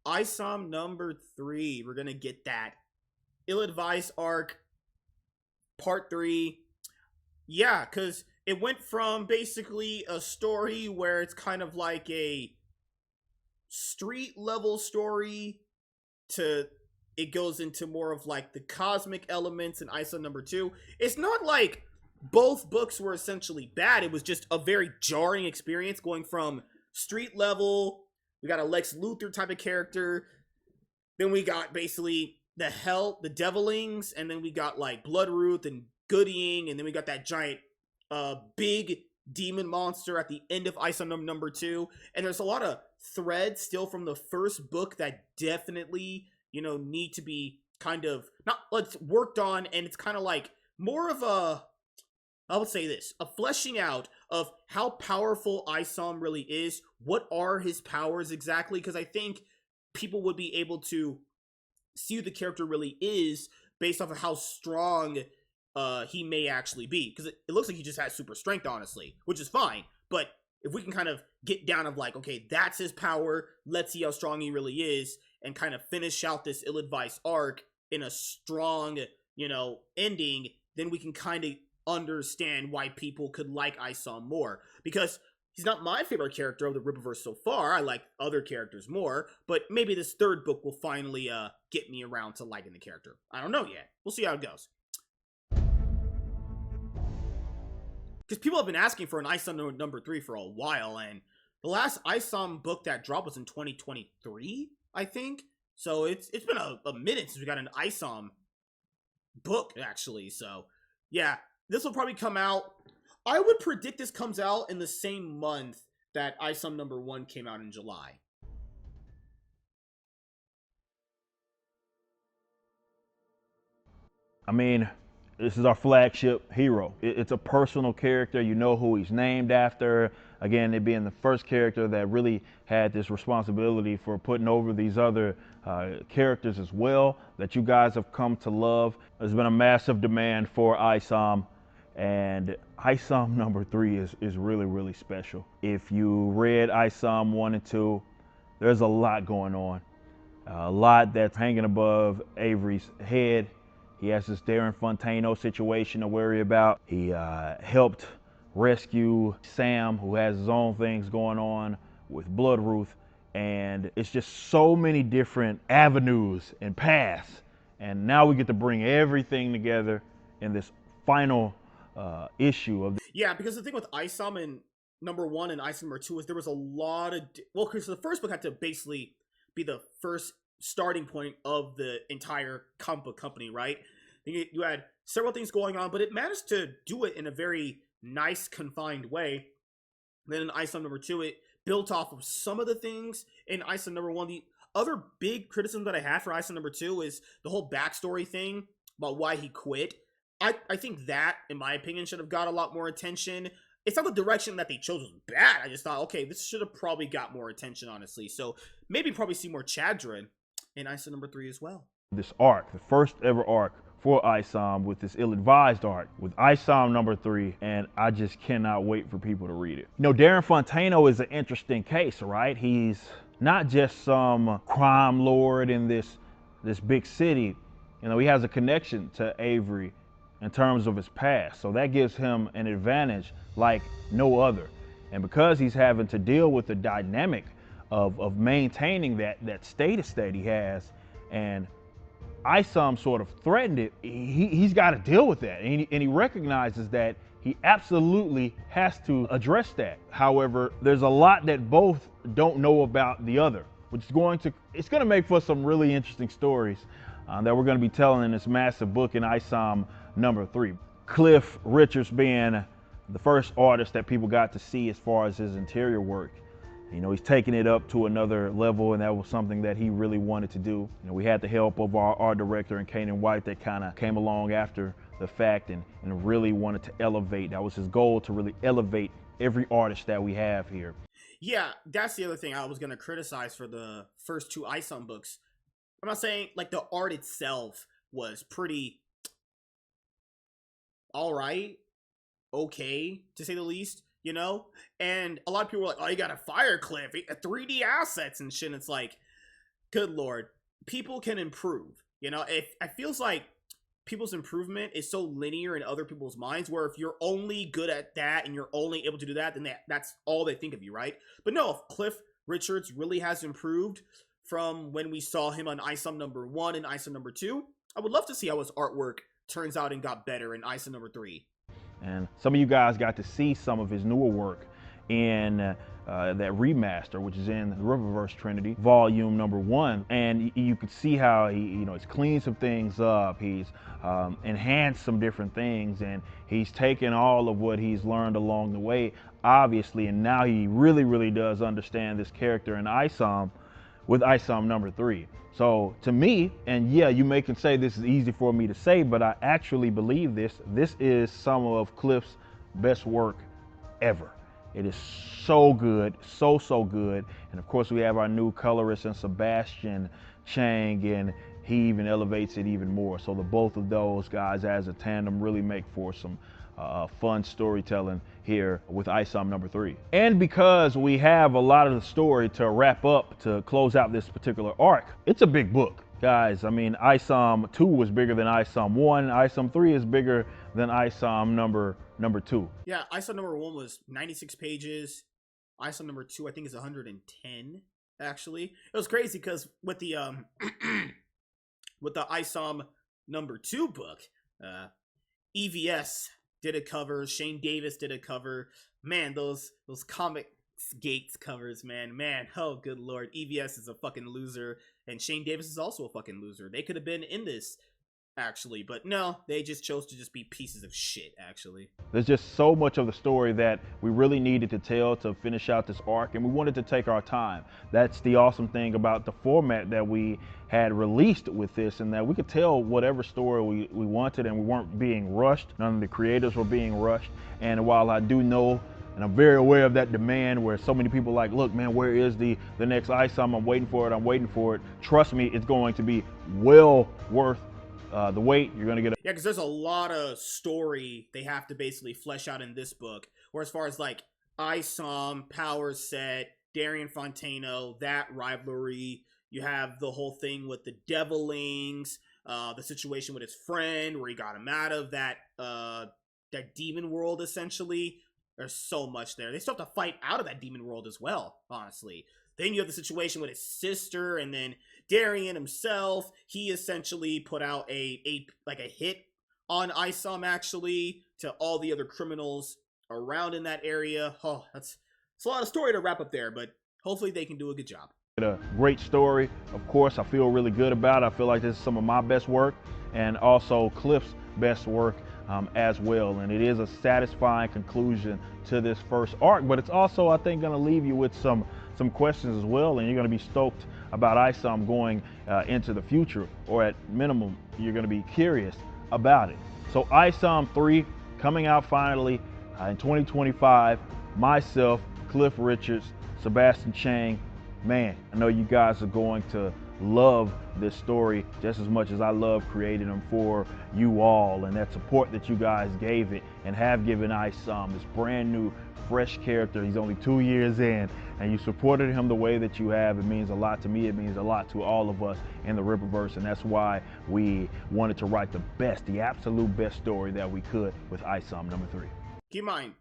ISOM number 3. We're going to get that Ill-Advised arc, part 3. Yeah, because it went from basically a story where it's kind of like a street level story to it goes into more of like the cosmic elements in ISO number 2. It's not like both books were essentially bad. It was just a very jarring experience going from street level. We got a Lex Luthor type of character. Then we got basically the Devilings, and then we got like Bloodruth and Gooding, and then we got that giant big demon monster at the end of ISO number 2. And there's a lot of threads still from the first book that definitely, need to be kind of not worked on, and it's kind of like more of I would say this, a fleshing out of how powerful Isom really is. What are his powers exactly? Because I think people would be able to see who the character really is based off of how strong he may actually be. Because it looks like he just has super strength, honestly, which is fine. But if we can kind of get down of like, okay, that's his power, let's see how strong he really is, and kind of finish out this ill-advised arc in a strong, ending, then we can kind of understand why people could like Isom more. Because he's not my favorite character of the Rippaverse so far. I like other characters more, but maybe this third book will finally get me around to liking the character. I don't know yet. We'll see how it goes. Because people have been asking for an Isom number 3 for a while, and the last Isom book that dropped was in 2023, I think. So it's been a minute since we got an Isom book, actually. So yeah, this will probably come out. I would predict this comes out in the same month that Isom number 1 came out in July. I mean, this is our flagship hero. It's a personal character. You know who he's named after. Again, it being the first character that really had this responsibility for putting over these other characters as well that you guys have come to love. There's been a massive demand for Isom, and Isom number 3 is really, really special. If you read Isom 1 and 2, there's a lot going on. A lot that's hanging above Avery's head. He has this Darren Fontano situation to worry about. He helped rescue Sam, who has his own things going on with Bloodruth. And it's just so many different avenues and paths. And now we get to bring everything together in this final issue of yeah, because the thing with Isom in number 1 and Isom number 2 is there was a lot of because the first book had to basically be the first starting point of the entire company, right? You had several things going on, but it managed to do it in a very nice, confined way. Then in Isom number 2, it built off of some of the things in Isom number 1. The other big criticism that I have for Isom number 2 is the whole backstory thing about why he quit. I think that, in my opinion, should have got a lot more attention. It's not the direction that they chose was bad. I just thought, okay, this should have probably got more attention, honestly. So maybe probably see more Chadra in Isom number 3 as well. This arc, the first ever arc for Isom, with this ill-advised arc with Isom number 3, and I just cannot wait for people to read it. Darren Fontano is an interesting case, right? He's not just some crime lord in this big city. He has a connection to Avery in terms of his past, so that gives him an advantage like no other. And because he's having to deal with the dynamic of maintaining that status that he has, and Isom sort of threatened it, he's got to deal with that, and he recognizes that he absolutely has to address that. However, there's a lot that both don't know about the other, which is going to make for some really interesting stories that we're going to be telling in this massive book in Isom number 3. Cliff Richards being the first artist that people got to see as far as his interior work. He's taking it up to another level, and that was something that he really wanted to do. We had the help of our art director and Kanan White that kind of came along after the fact and really wanted to elevate. That was his goal, to really elevate every artist that we have here. Yeah, that's the other thing I was going to criticize for the first 2 Isom books. I'm not saying, like, the art itself was pretty alright, okay, to say the least. And a lot of people were like, oh, you got a fire cliff, 3D assets and shit. And it's like, good Lord, people can improve. It feels like people's improvement is so linear in other people's minds, where if you're only good at that and you're only able to do that, then that's all they think of you, right? But no, if Cliff Richards really has improved from when we saw him on ISOM #1 and ISOM #2, I would love to see how his artwork turns out and got better in ISOM #3. And some of you guys got to see some of his newer work in that remaster, which is in the Rippaverse Trinity, volume #1, and you could see how he's cleaned some things up, he's enhanced some different things, and he's taken all of what he's learned along the way, obviously, and now he really does understand this character in ISOM with ISOM #3. So to me, and yeah, you may can say this is easy for me to say, but I actually believe this is some of Cliff's best work ever. It is so good, so good. And of course we have our new colorist and Sebastian Chang, and he even elevates it even more. So the both of those guys as a tandem really make for some fun storytelling here with ISOM #3. And because we have a lot of the story to wrap up to close out this particular arc, it's a big book. Guys, I mean, ISOM 2 was bigger than ISOM 1. ISOM 3 is bigger than ISOM number 2. Yeah, ISOM #1 was 96 pages. ISOM #2, I think, is 110, actually. It was crazy because with the with the ISOM #2 book, EVS did a cover, Shane Davis did a cover. Man, those Comic Gates covers, man, oh good lord, EVS is a fucking loser, and Shane Davis is also a fucking loser. They could have been in this, actually, but no, they just chose to just be pieces of shit, actually. There's just so much of the story that we really needed to tell to finish out this arc, and we wanted to take our time. That's the awesome thing about the format that we had released with this, and that we could tell whatever story we wanted, and we weren't being rushed. None of the creators were being rushed. And while I do know, and I'm very aware of that demand where so many people like, look, man, where is the next ISOM? I'm waiting for it. Trust me, it's going to be well worth the wait. You're going to get Yeah, because there's a lot of story they have to basically flesh out in this book. Or as far as like ISOM, Power Set, Darian Fontano, that rivalry. You have the whole thing with the Devilings, the situation with his friend where he got him out of that demon world, essentially. There's so much there. They still have to fight out of that demon world as well, honestly. Then you have the situation with his sister, and then Darian himself. He essentially put out a hit on ISOM, actually, to all the other criminals around in that area. Oh, it's a lot of story to wrap up there, but hopefully they can do a good job. A great story. Of course, I feel really good about it. I feel like this is some of my best work, and also Cliff's best work as well. And it is a satisfying conclusion to this first arc, but it's also, I think, going to leave you with some questions as well, and you're going to be stoked about ISOM going into the future, or at minimum, you're going to be curious about it. So ISOM 3 coming out finally in 2025. Myself, Cliff Richards, Sebastian Chang. Man, I know you guys are going to love this story just as much as I love creating them for you all, and that support that you guys gave it and have given ISOM, this brand new fresh character. He's only 2 years in, and you supported him the way that you have. It means a lot to me. It means a lot to all of us in the Rippaverse, and that's why we wanted to write the absolute best story that we could with ISOM #3. Keep in mind,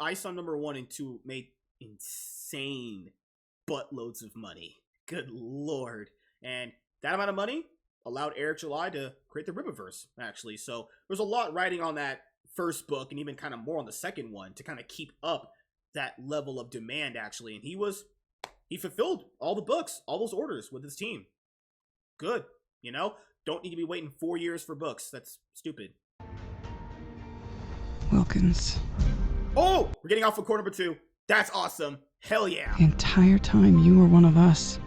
ISOM #1 and 2 made insane buttloads of money. Good lord. And that amount of money allowed Eric July to create the Rippaverse, actually. So there's a lot riding on that first book, and even kind of more on the second one, to kind of keep up that level of demand, actually. And he fulfilled all the books, all those orders with his team. Good. You know, don't need to be waiting 4 years for books. That's stupid. Wilkins. Oh, we're getting off of core #2. That's awesome. Hell yeah. The entire time you were one of us.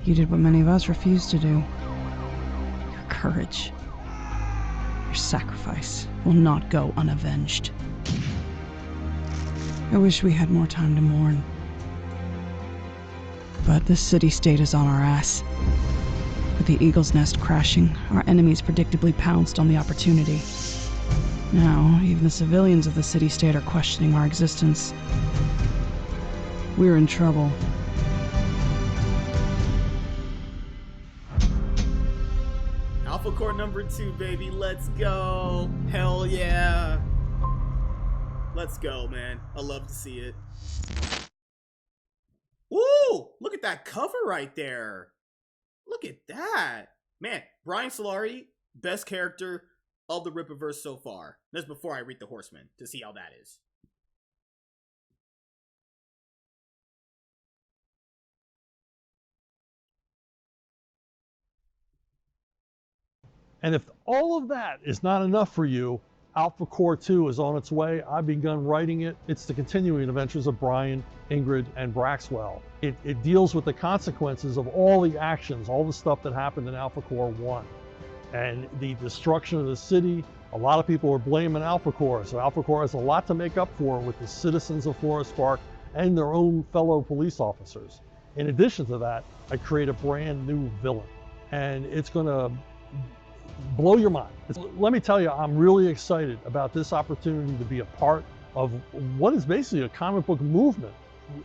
You did what many of us refused to do. Your courage, your sacrifice will not go unavenged. I wish we had more time to mourn. But the city-state is on our ass. With the Eagle's Nest crashing, our enemies predictably pounced on the opportunity. Now, even the civilians of the city-state are questioning our existence. We're in trouble. Alpha Core number 2, baby. Let's go. Hell yeah. Let's go, man. I love to see it. Woo! Look at that cover right there. Look at that. Man, Brian Solari, best character of the Rippaverse so far. That's before I read The Horseman to see how that is. And if all of that is not enough for you, Alpha Core 2 is on its way. I've begun writing it. It's the continuing adventures of Brian, Ingrid, and Braxwell. It deals with the consequences of all the actions, all the stuff that happened in Alpha Core 1. And the destruction of the city. A lot of people are blaming Alpha Core, so Alpha Core has a lot to make up for with the citizens of Forest Park and their own fellow police officers. In addition to that, I create a brand new villain, and it's going to blow your mind. Let me tell you, I'm really excited about this opportunity to be a part of what is basically a comic book movement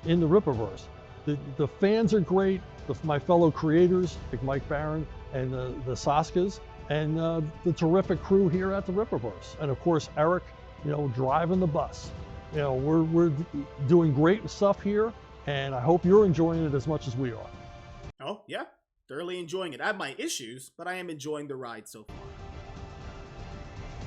in the Rippaverse. The fans are great, my fellow creators like Mike Barron and the Saskas, and the terrific crew here at the Rippaverse. And of course, Eric, driving the bus. We're doing great stuff here, and I hope you're enjoying it as much as we are. Oh, yeah. Thoroughly enjoying it. I have my issues, but I am enjoying the ride so far.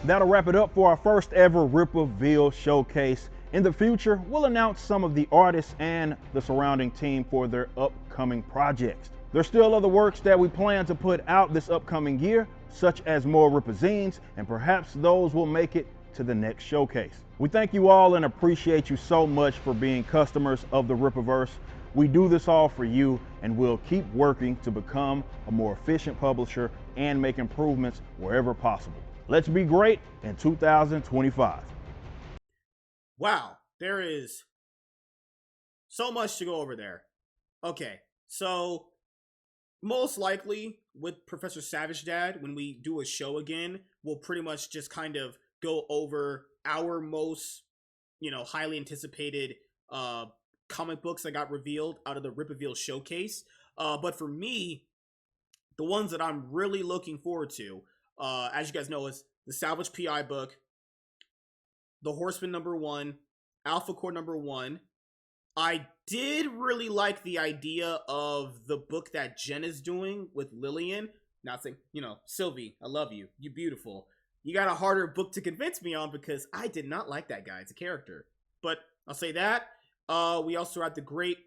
That'll wrap it up for our first ever RippaVeal's showcase. In the future, we'll announce some of the artists and the surrounding team for their upcoming projects. There's still other works that we plan to put out this upcoming year, such as more Rippazines, and perhaps those will make it to the next showcase. We thank you all and appreciate you so much for being customers of the Rippaverse. We do this all for you, and we'll keep working to become a more efficient publisher and make improvements wherever possible. Let's be great in 2025. Wow, there is so much to go over there. Okay, so most likely with Professor Savage Dad, when we do a show again, we'll pretty much just kind of go over our most, highly anticipated comic books that got revealed out of the RippaVeal's showcase. But for me, the ones that I'm really looking forward to, as you guys know, is the Salvage PI book, The Horseman number 1, Alpha Core number 1. I did really like the idea of the book that Jen is doing with Lillian. Not saying, Sylvie, I love you. You're beautiful. You got a harder book to convince me on because I did not like that guy as a character. But I'll say that. We also had The Great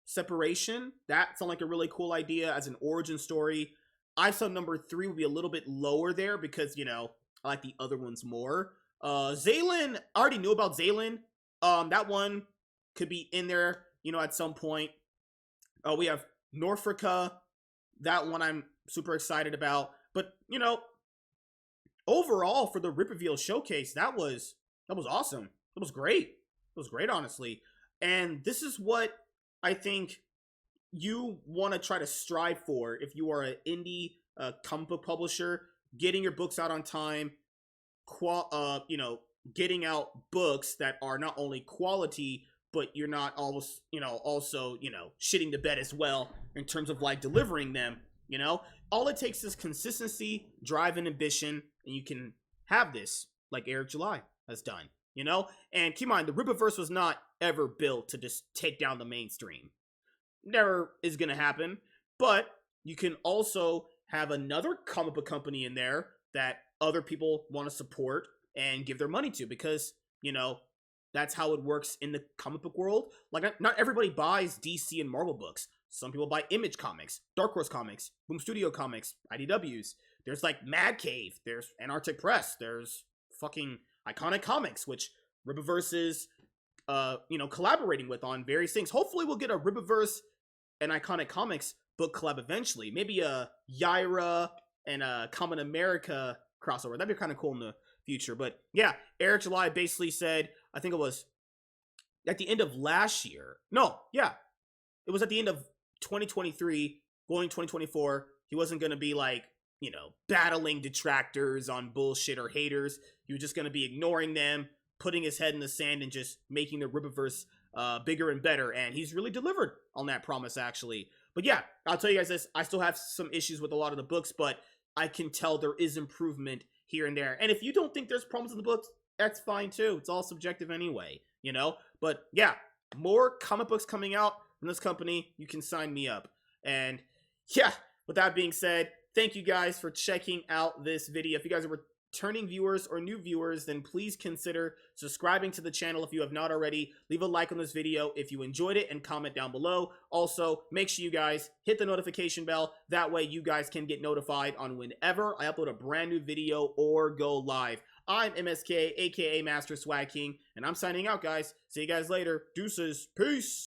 Separation. That sounded like a really cool idea as an origin story. I saw number 3 would be a little bit lower there because, I like the other ones more. Zaylin, I already knew about Zaylin. That one could be in there, at some point. We have Norfolka. That one I'm super excited about. But, overall for the RippaVeal's showcase, that was awesome. It was great. It was great, honestly. And this is what I think you want to try to strive for if you are an indie comic book publisher, getting your books out on time, getting out books that are not only quality, but you're not almost, also, shitting the bed as well in terms of like delivering them, all it takes is consistency, drive, and ambition, and you can have this like Eric July has done, and keep in mind, the Rippaverse was not ever built to just take down the mainstream. Never is going to happen, but you can also have another comic book company in there that other people want to support and give their money to because, that's how it works in the comic book world. Like, not everybody buys DC and Marvel books. Some people buy Image Comics, Dark Horse Comics, Boom Studio Comics, IDWs. There's like Mad Cave, there's Antarctic Press, there's fucking Iconic Comics, which Rippaverse is, collaborating with on various things. Hopefully we'll get a Rippaverse and Iconic Comics book collab eventually. Maybe a Yaira and a Common America crossover. That'd be kind of cool in the future. But yeah, Eric July basically said, I think it was at the end of last year. No, yeah. It was at the end of 2023, going 2024. He wasn't going to be like, battling detractors on bullshit or haters. He was just going to be ignoring them, putting his head in the sand and just making the Rippaverse bigger and better. And he's really delivered on that promise, actually. But yeah, I'll tell you guys this. I still have some issues with a lot of the books, but I can tell there is improvement here and there. And if you don't think there's problems in the books, that's fine too. It's all subjective anyway, you know? But yeah, more comic books coming out from this company. You can sign me up. And yeah, with that being said, thank you guys for checking out this video. If you guys are returning viewers or new viewers, then please consider subscribing to the channel if you have not already. Leave a like on this video if you enjoyed it and comment down below. Also, make sure you guys hit the notification bell. That way you guys can get notified on whenever I upload a brand new video or go live. I'm MSK, aka Master Swag King, and I'm signing out, guys. See you guys later. Deuces. Peace.